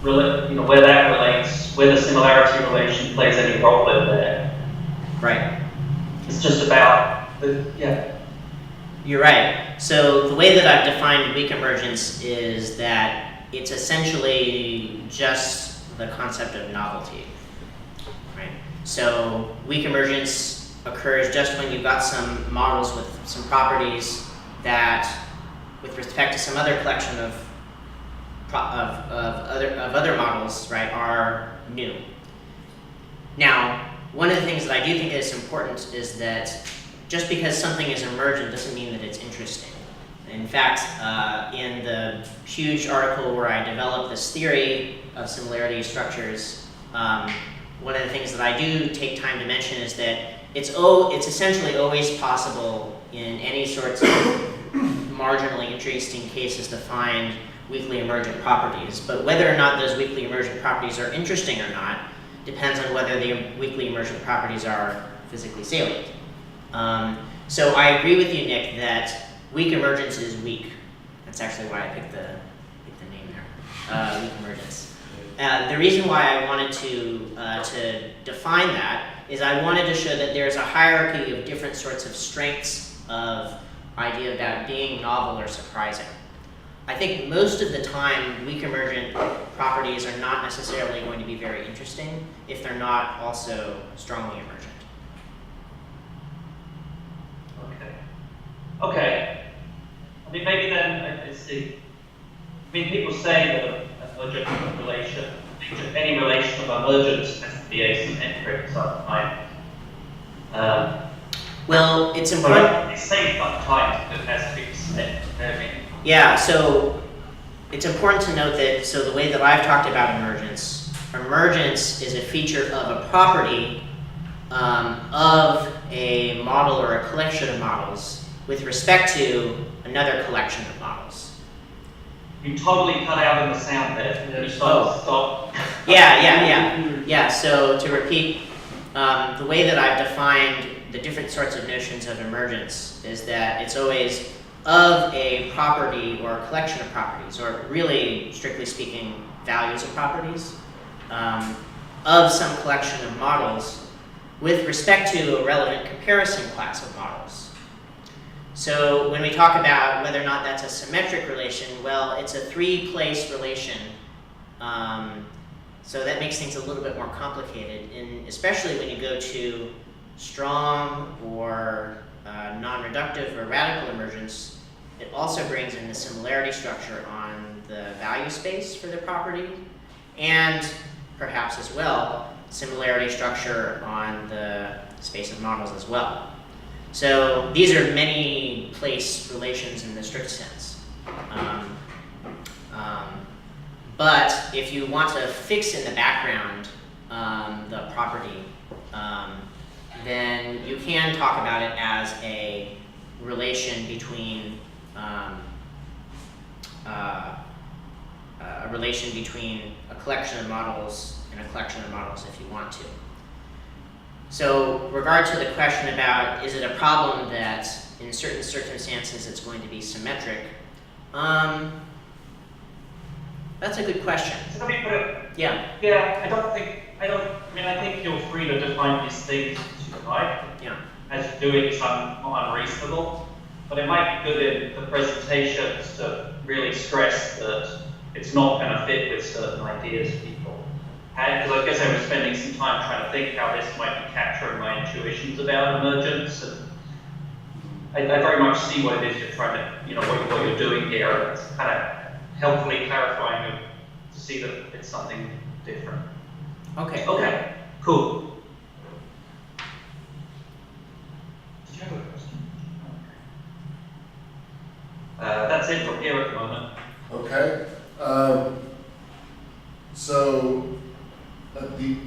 relates, where the similarity relation plays any role in there. Right. It's just about You're right. So the way that I've defined weak emergence is that it's essentially just the concept of novelty. Right. So weak emergence occurs just when you've got some models with some properties that, with respect to some other collection of other models, right, are new. Now, one of the things that I do think is important is that just because something is emergent doesn't mean that it's interesting. In fact, in the huge article where I developed this theory of similarity structures, one of the things that I do take time to mention is that it's essentially always possible in any sorts of marginally interesting cases to find weakly emergent properties. But whether or not those weakly emergent properties are interesting or not depends on whether the weakly emergent properties are physically salient. So I agree with you, Nick, that weak emergence is weak. That's actually why I picked the name there, weak emergence. The reason why I wanted to define that is I wanted to show that there's a hierarchy of different sorts of strengths of idea about being novel or surprising. I think most of the time, weak emergent properties are not necessarily going to be very interesting if they're not also strongly emergent. Okay. I mean, maybe then I see. I mean, people say that emergent relation, any relation of emergence has to be asymmetric sometimes. Well, it's important. They say sometimes it has to be symmetric. Yeah, so it's important to note that, so the way that I've talked about emergence is a feature of a property of a model or a collection of models with respect to another collection of models. You totally cut out in the sound there. You stop. Yeah, so to repeat, the way that I've defined the different sorts of notions of emergence is that it's always of a property or a collection of properties, or really, strictly speaking, values of properties, of some collection of models with respect to a relevant comparison class of models. So when we talk about whether or not that's a symmetric relation, well, it's a three-place relation. So that makes things a little bit more complicated, and especially when you go to strong or non-reductive or radical emergence. It also brings in the similarity structure on the value space for the property, and perhaps as well, similarity structure on the space of models as well. So these are many place relations in the strict sense. But if you want to fix in the background the property, then you can talk about it as a relation between a collection of models and a collection of models if you want to. So, regard to the question about is it a problem that in certain circumstances it's going to be symmetric, that's a good question. So let me put it. Yeah. Yeah, I think you're free to define these things as you like. Yeah. As you're doing is not unreasonable. But it might be good in the presentations to really stress that it's not going to fit with certain ideas people had. Because I guess I was spending some time trying to think how this might be capturing my intuitions about emergence. And I very much see what it is you're trying to, what you're doing here. And it's kind of helpfully clarifying to see that it's something different. Okay. Okay, cool. Did you have a question? That's it from here at the moment. Okay. So at the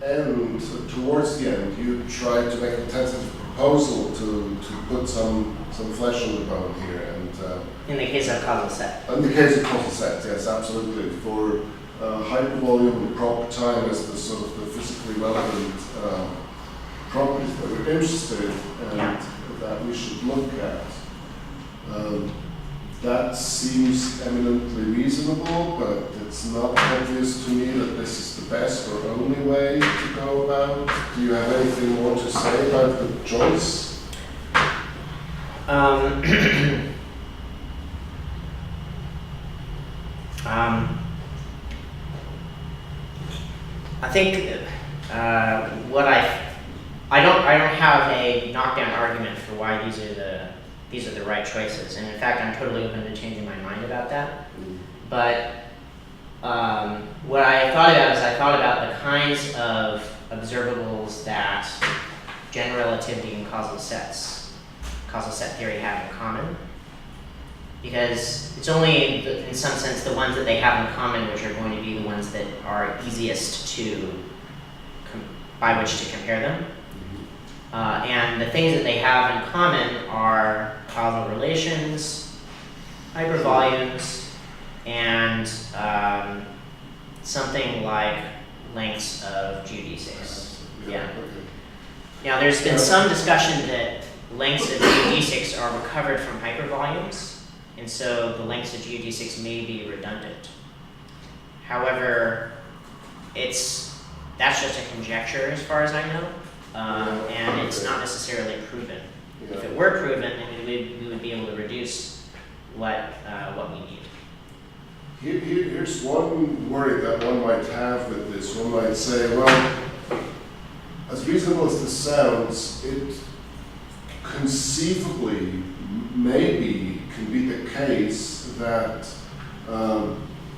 end, towards the end, you tried to make a tentative proposal to put some flesh on the bone here, and In the case of causal set. in the case of causal sets, yes, absolutely. For hypervolume and proper time as the sort of the physically relevant properties that we're interested in and that we should look at. That seems eminently reasonable, but it's not obvious to me that this is the best or only way to go about. Do you have anything more to say about the choice? I think I don't have a knockdown argument for why these are the right choices, and in fact I'm totally open to changing my mind about that. But what I thought about is I thought about the kinds of observables that general relativity and causal set theory have in common, because it's only in some sense the ones that they have in common which are going to be the ones that are easiest by which to compare them. And the things that they have in common are causal relations, hypervolumes, and something like lengths of GeoD6. Yeah. Now, there's been some discussion that lengths of GeoD6 are recovered from hypervolumes, and so the lengths of GeoD6 may be redundant. However, that's just a conjecture as far as I know. And it's not necessarily proven. If it were proven, then we would be able to reduce what we need. Here's one worry that one might have with this. One might say, well, as reasonable as this sounds, it conceivably maybe can be the case that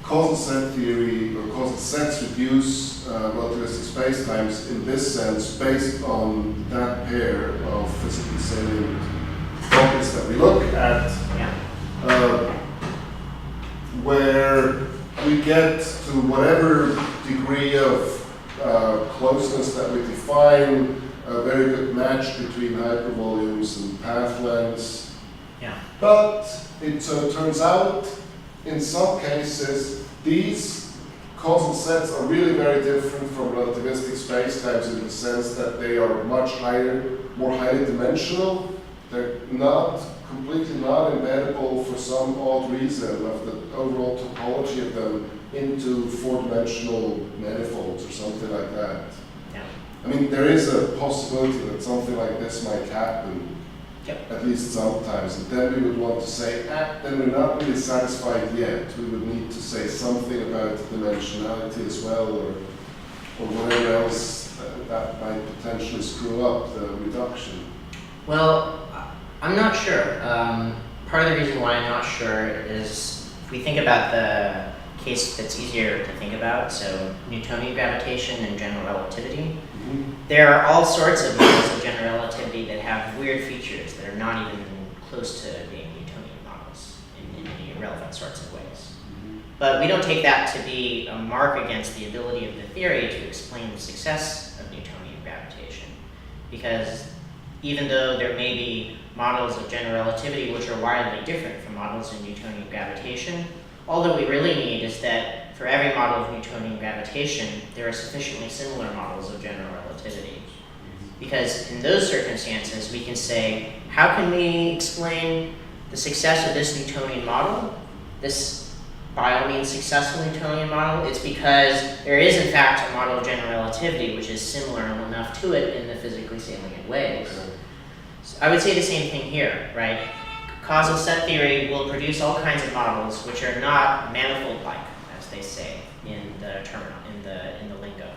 causal set theory or causal sets reduce relativistic spacetimes in this sense based on that pair of physically salient properties that we look at, where we get to whatever degree of closeness that we define a very good match between hypervolumes and path lengths. Yeah. But it turns out in some cases these causal sets are really very different from relativistic spacetimes in the sense that they are much higher, more highly dimensional. They're not completely not embeddable for some odd reason of the overall topology of them into four-dimensional manifolds or something like that. Yeah. I mean, there is a possibility that something like this might happen, Yep. at least sometimes, and then we would want to say, then we're not really satisfied yet. We would need to say something about dimensionality as well, or whatever else that might potentially screw up the reduction. Well, I'm not sure. Part of the reason why I'm not sure is if we think about the case that's easier to think about, so Newtonian gravitation and general relativity, there are all sorts of models of general relativity that have weird features that are not even close to being Newtonian models in any relevant sorts of ways. But we don't take that to be a mark against the ability of the theory to explain the success of Newtonian gravitation. Because even though there may be models of general relativity which are widely different from models of Newtonian gravitation, all that we really need is that for every model of Newtonian gravitation, there are sufficiently similar models of general relativity. Because in those circumstances, we can say, how can we explain the success of this Newtonian model, this by all means successful Newtonian model? It's because there is in fact a model of general relativity which is similar enough to it in the physically salient ways. So I would say the same thing here, right? Causal set theory will produce all kinds of models which are not manifold-like, as they say in the lingo.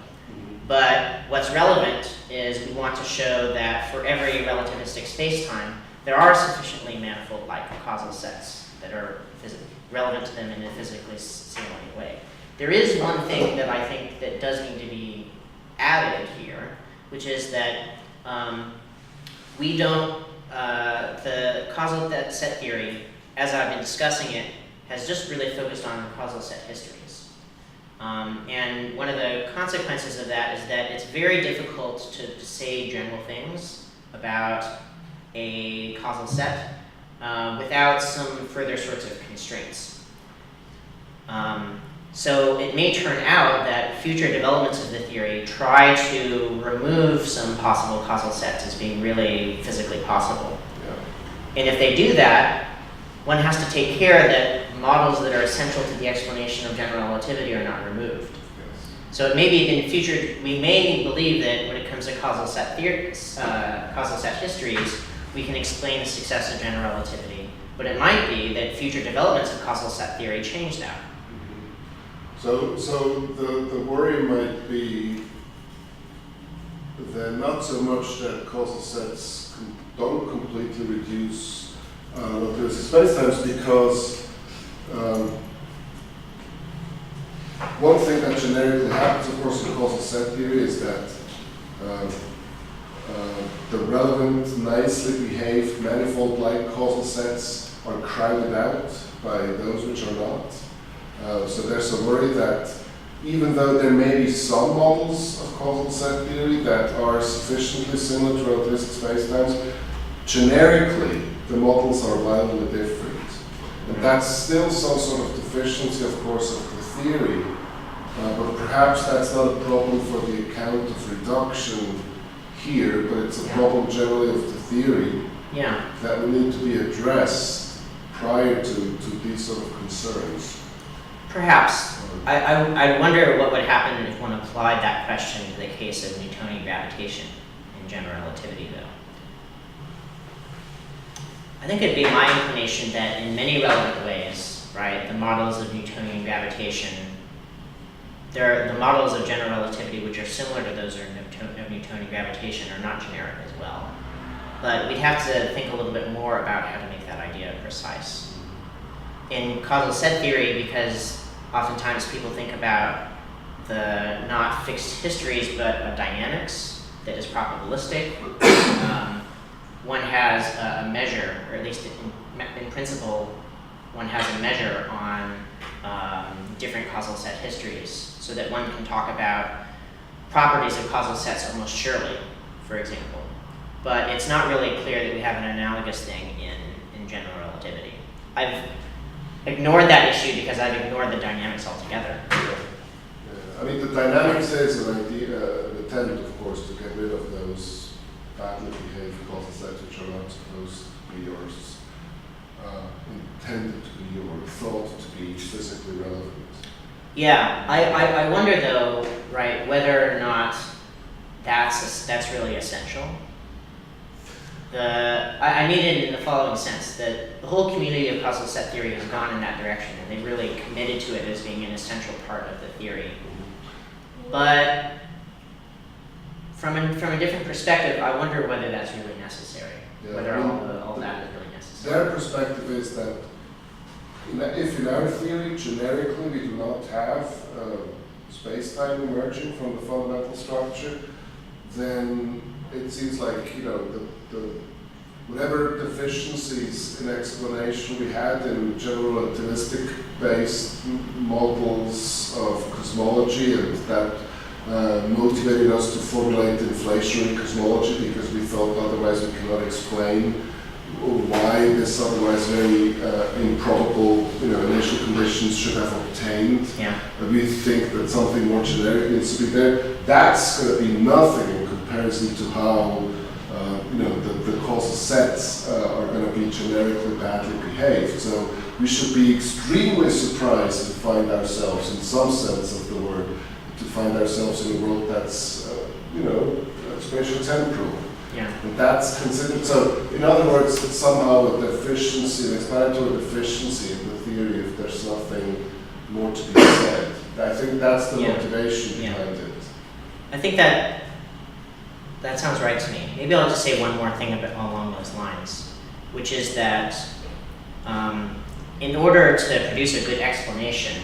But what's relevant is we want to show that for every relativistic spacetime, there are sufficiently manifold-like causal sets that are relevant to them in a physically salient way. There is one thing that I think that does need to be added here, which is that we don't, the causal set theory, as I've been discussing it, has just really focused on causal set histories. And one of the consequences of that is that it's very difficult to say general things about a causal set without some further sorts of constraints. So it may turn out that future developments of the theory try to remove some possible causal sets as being really physically possible. Yeah. And if they do that, one has to take care that models that are essential to the explanation of general relativity are not removed. Yes. So it may be in future, we may believe that when it comes to causal set theories, causal set histories, we can explain the success of general relativity. But it might be that future developments of causal set theory change that. So the worry might be that not so much that causal sets don't completely reduce relativistic spacetimes, because one thing that generically happens, of course, in causal set theory is that the relevant, nicely behaved, manifold-like causal sets are crowded out by those which are not. So there's a worry that even though there may be some models of causal set theory that are sufficiently similar to relativistic spacetimes, generically the models are wildly different. And that's still some sort of deficiency, of course, of the theory, but perhaps that's not a problem for the account of reduction here, but it's a problem generally of the theory that will need to be addressed prior to these sort of concerns. Perhaps. I wonder what would happen if one applied that question to the case of Newtonian gravitation in general relativity, though. I think it'd be my inclination that in many relevant ways, right, the models of Newtonian gravitation, the models of general relativity which are similar to those of Newtonian gravitation are not generic as well. But we'd have to think a little bit more about how to make that idea precise. In causal set theory, because oftentimes people think about the not fixed histories but dynamics that is probabilistic, one has a measure, or at least in principle, one has a measure on different causal set histories, so that one can talk about properties of causal sets almost surely, for example. But it's not really clear that we have an analogous thing in general relativity. I've ignored that issue because I've ignored the dynamics altogether. I mean, the dynamics is an idea, an attempt, of course, to get rid of those badly behaved causal sets which are not supposed to be yours, intended to be or thought to be physically relevant. Yeah, I wonder though, right, whether or not that's really essential. I mean it in the following sense, that the whole community of causal set theory has gone in that direction, and they really committed to it as being an essential part of the theory. But from a different perspective, I wonder whether that's really necessary, whether all that is really necessary. Their perspective is that if in our theory, generically, we do not have space-time emerging from the fundamental structure, then it seems like, you know, the whatever deficiencies in explanation we had in general relativistic based models of cosmology, and that motivated us to formulate inflationary cosmology because we thought otherwise we cannot explain why this otherwise very improbable, you know, initial conditions should have obtained. Yeah. We think that something more generic needs to be there. That's going to be nothing in comparison to how you know, the causal sets are going to be generically badly behaved. So we should be extremely surprised to find ourselves, in some sense of the word, to find ourselves in a world that's, you know, spatial-temporal. Yeah. And that's considered, so in other words, it's somehow a deficiency, an explanatory deficiency in the theory if there's nothing more to be said. I think that's the motivation behind it. I think that sounds right to me. Maybe I'll just say one more thing along those lines, which is that in order to produce a good explanation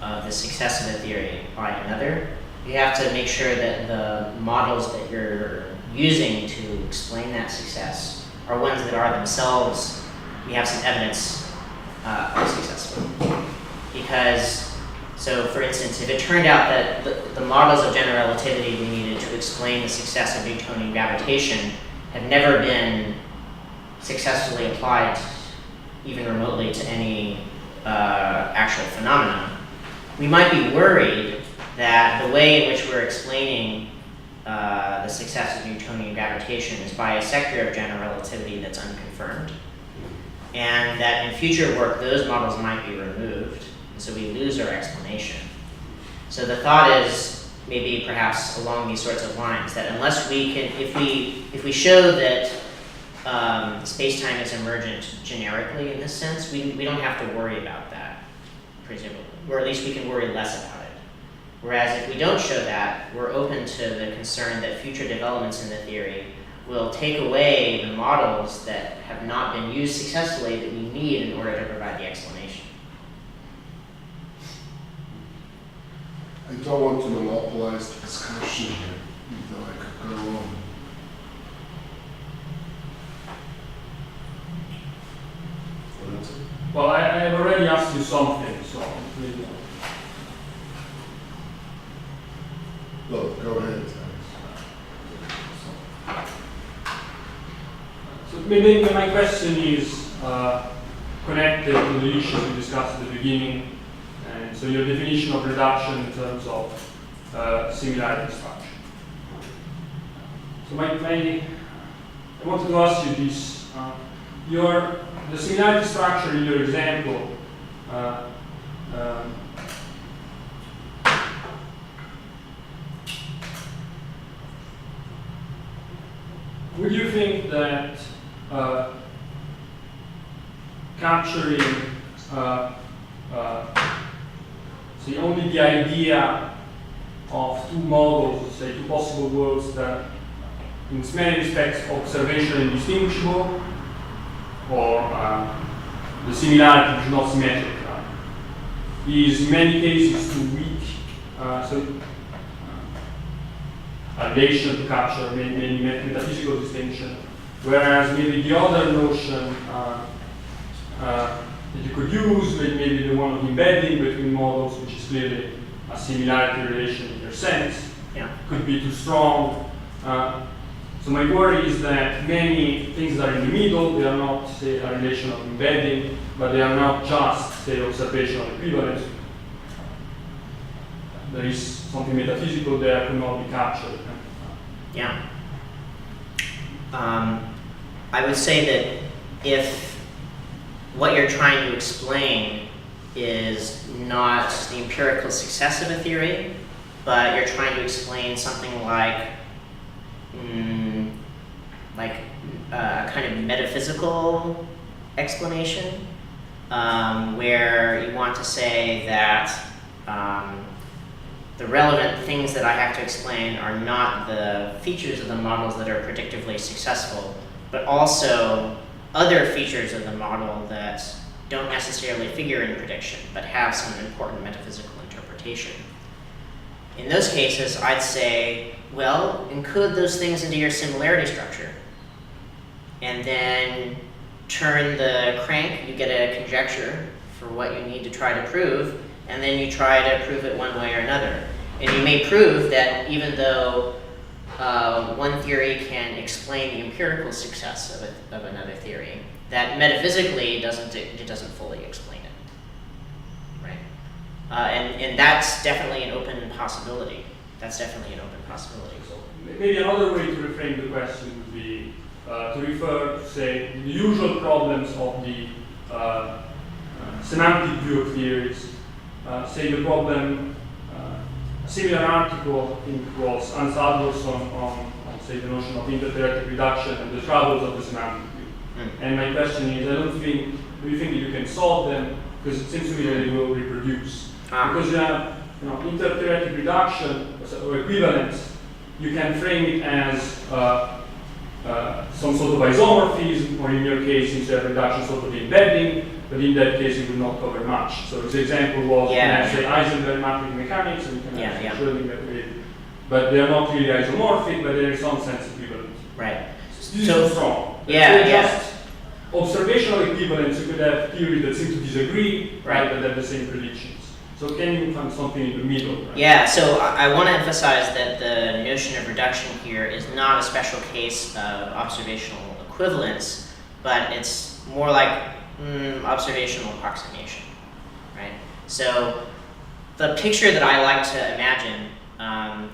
of the success of a theory by another, you have to make sure that the models that you're using to explain that success are ones that are themselves, we have some evidence are successful. Because, so for instance, if it turned out that the models of general relativity we needed to explain the success of Newtonian gravitation have never been successfully applied even remotely to any actual phenomenon, we might be worried that the way in which we're explaining the success of Newtonian gravitation is by a sector of general relativity that's unconfirmed, and that in future work those models might be removed, and so we lose our explanation. So the thought is maybe perhaps along these sorts of lines, that unless we can, if we show that space-time is emergent generically in this sense, we don't have to worry about that, presumably, or at least we can worry less about it. Whereas if we don't show that, we're open to the concern that future developments in the theory will take away the models that have not been used successfully that we need in order to provide the explanation. I don't want to monopolize the discussion here, though I could go on. What is it? Well, I have already asked you something, so maybe. Look, go ahead. So maybe my question is connected to the issues we discussed at the beginning, and so your definition of reduction in terms of similarity structure. So I wanted to ask you this: the similarity structure in your example. Would you think that capturing say only the idea of two models, say two possible worlds that in many respects observational and distinguishable, or the similarity which is not symmetric, is in many cases too weak, a relation to capture many metaphysical distinction, whereas maybe the other notion that you could use, maybe the one of embedding between models, which is clearly a similarity relation in your sense, could be too strong. So my worry is that many things that are in the middle, they are not, say, a relation of embedding, but they are not just, say, observational equivalence. There is something metaphysical there could not be captured. Yeah. I would say that if what you're trying to explain is not the empirical success of a theory, but you're trying to explain something like like a kind of metaphysical explanation, where you want to say that the relevant things that I have to explain are not the features of the models that are predictively successful, but also other features of the model that don't necessarily figure in prediction, but have some important metaphysical interpretation. In those cases, I'd say, well, encode those things into your similarity structure, and then turn the crank, you get a conjecture for what you need to try to prove, and then you try to prove it one way or another. And you may prove that even though one theory can explain the empirical success of another theory, that metaphysically it doesn't fully explain it, right? And that's definitely an open possibility. That's definitely an open possibility. So maybe another way to reframe the question would be to refer to, say, the usual problems of the semantic view of theories. Say the problem, a similar article, I think, was Hans Adolfsson on, say, the notion of intertheoretic reduction and the troubles of the semantic view. And my question is, do you think that you can solve them? Because it seems to me that they will reproduce. Because you have, intertheoretic reduction or equivalence, you can frame it as some sort of isomorphism, or in your case, since you have reduction sort of embedding, but in that case it will not cover much. So his example was, say, Heisenberg matrix mechanics, and you can have Schrödinger with, but they are not really isomorphic, but they are in some sense equivalent. Right. This is so strong. Just observational equivalence, you could have theories that seem to disagree, right, but have the same predictions. So can you find something in the middle? Right? Yeah, so I want to emphasize that the notion of reduction here is not a special case of observational equivalence, but it's more like observational approximation, right? So the picture that I like to imagine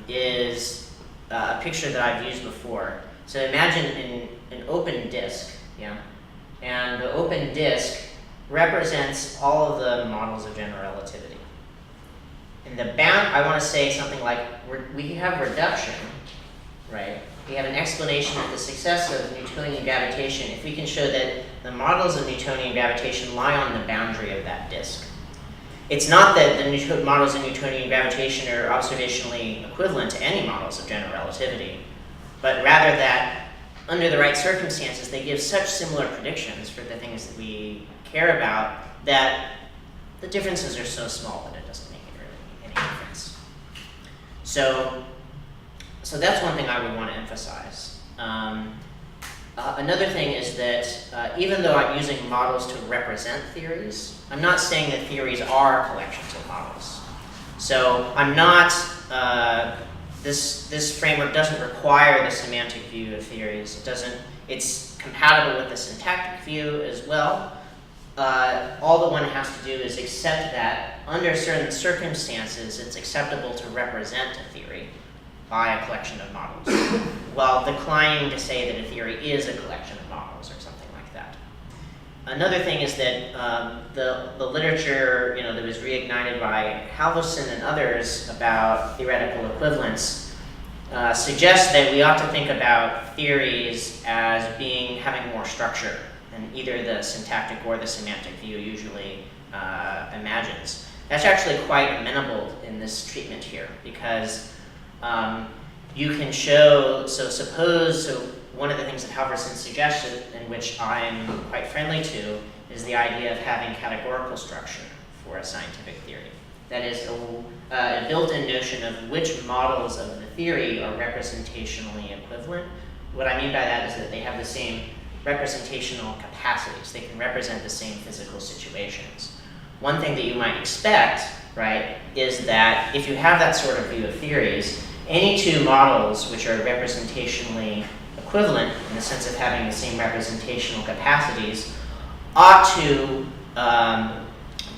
is a picture that I've used before. So imagine an open disk, and the open disk represents all of the models of general relativity. And the bound, I want to say something like, we have reduction, right? We have an explanation of the success of Newtonian gravitation if we can show that the models of Newtonian gravitation lie on the boundary of that disk. It's not that the models of Newtonian gravitation are observationally equivalent to any models of general relativity, but rather that under the right circumstances, they give such similar predictions for the things that we care about that the differences are so small that it doesn't make really any difference. So that's one thing I would want to emphasize. Another thing is that even though I'm using models to represent theories, I'm not saying that theories are collections of models. So I'm not, this framework doesn't require the semantic view of theories. It's compatible with the syntactic view as well. All that one has to do is accept that under certain circumstances, it's acceptable to represent a theory by a collection of models, while declining to say that a theory is a collection of models or something like that. Another thing is that the literature, that was reignited by Halvorsen and others about theoretical equivalence suggests that we ought to think about theories as having more structure than either the syntactic or the semantic view usually imagines. That's actually quite amenable in this treatment here, because you can show, one of the things that Halvorsen suggested, and which I'm quite friendly to, is the idea of having categorical structure for a scientific theory. That is a built-in notion of which models of the theory are representationally equivalent. What I mean by that is that they have the same representational capacities. They can represent the same physical situations. One thing that you might expect, right, is that if you have that sort of view of theories, any two models which are representationally equivalent in the sense of having the same representational capacities ought to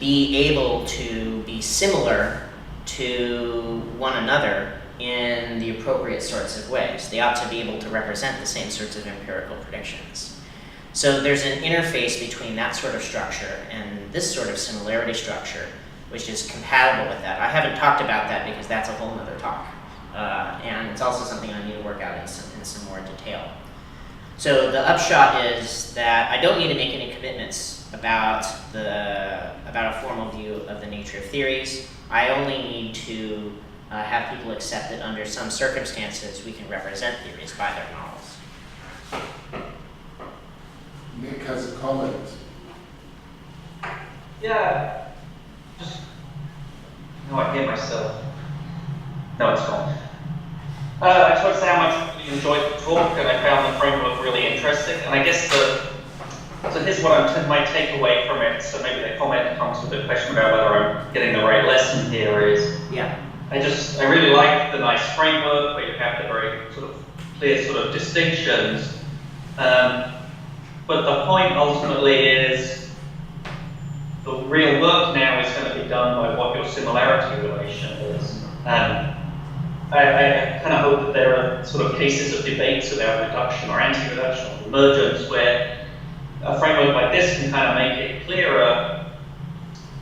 be able to be similar to one another in the appropriate sorts of ways. They ought to be able to represent the same sorts of empirical predictions. So there's an interface between that sort of structure and this sort of similarity structure, which is compatible with that. I haven't talked about that because that's a whole other talk. and it's also something I need to work out in some more detail. So the upshot is that I don't need to make any commitments about a formal view of the nature of theories. I only need to have people accept that under some circumstances we can represent theories by their models. Nick has a comment. Yeah, just, no, I hear myself. No, it's gone. I just want to say how much I really enjoyed the talk, and I found the framework really interesting. And I guess so here's what my takeaway from it. So maybe the comment comes with a question about whether I'm getting the right lesson here is, Yeah. I really like the nice framework where you have the very sort of clear sort of distinctions. But the point ultimately is the real work now is going to be done by what your similarity relation is. I kind of hope that there are sort of cases of debates about reduction or anti-reduction or emergence where a framework like this can kind of make it clearer.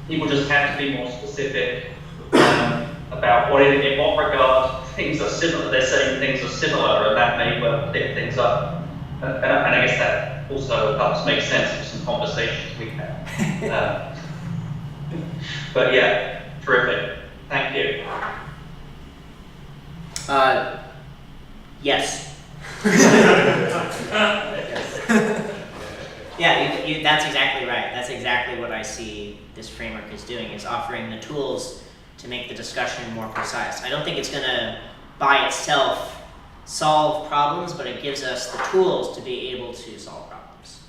People just have to be more specific about in what regard things are similar. They're saying things are similar, and that may well clear things up. And I guess that also helps make sense of some conversations we have. But yeah, terrific. Thank you. Yes. Yeah, that's exactly right. That's exactly what I see this framework is doing, is offering the tools to make the discussion more precise. I don't think it's going to, by itself, solve problems, but it gives us the tools to be able to solve problems.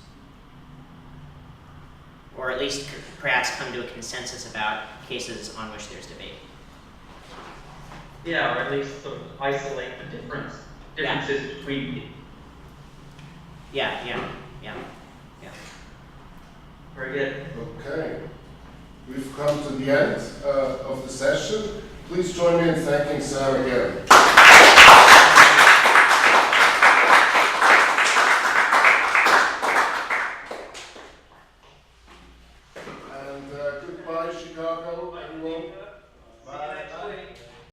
Or at least perhaps come to a consensus about cases on which there's debate. Yeah, or at least sort of isolate the differences between. Yeah. Very good. Okay. We've come to the end of the session. Please join me in thanking Sam again. And goodbye, Chicago, everyone.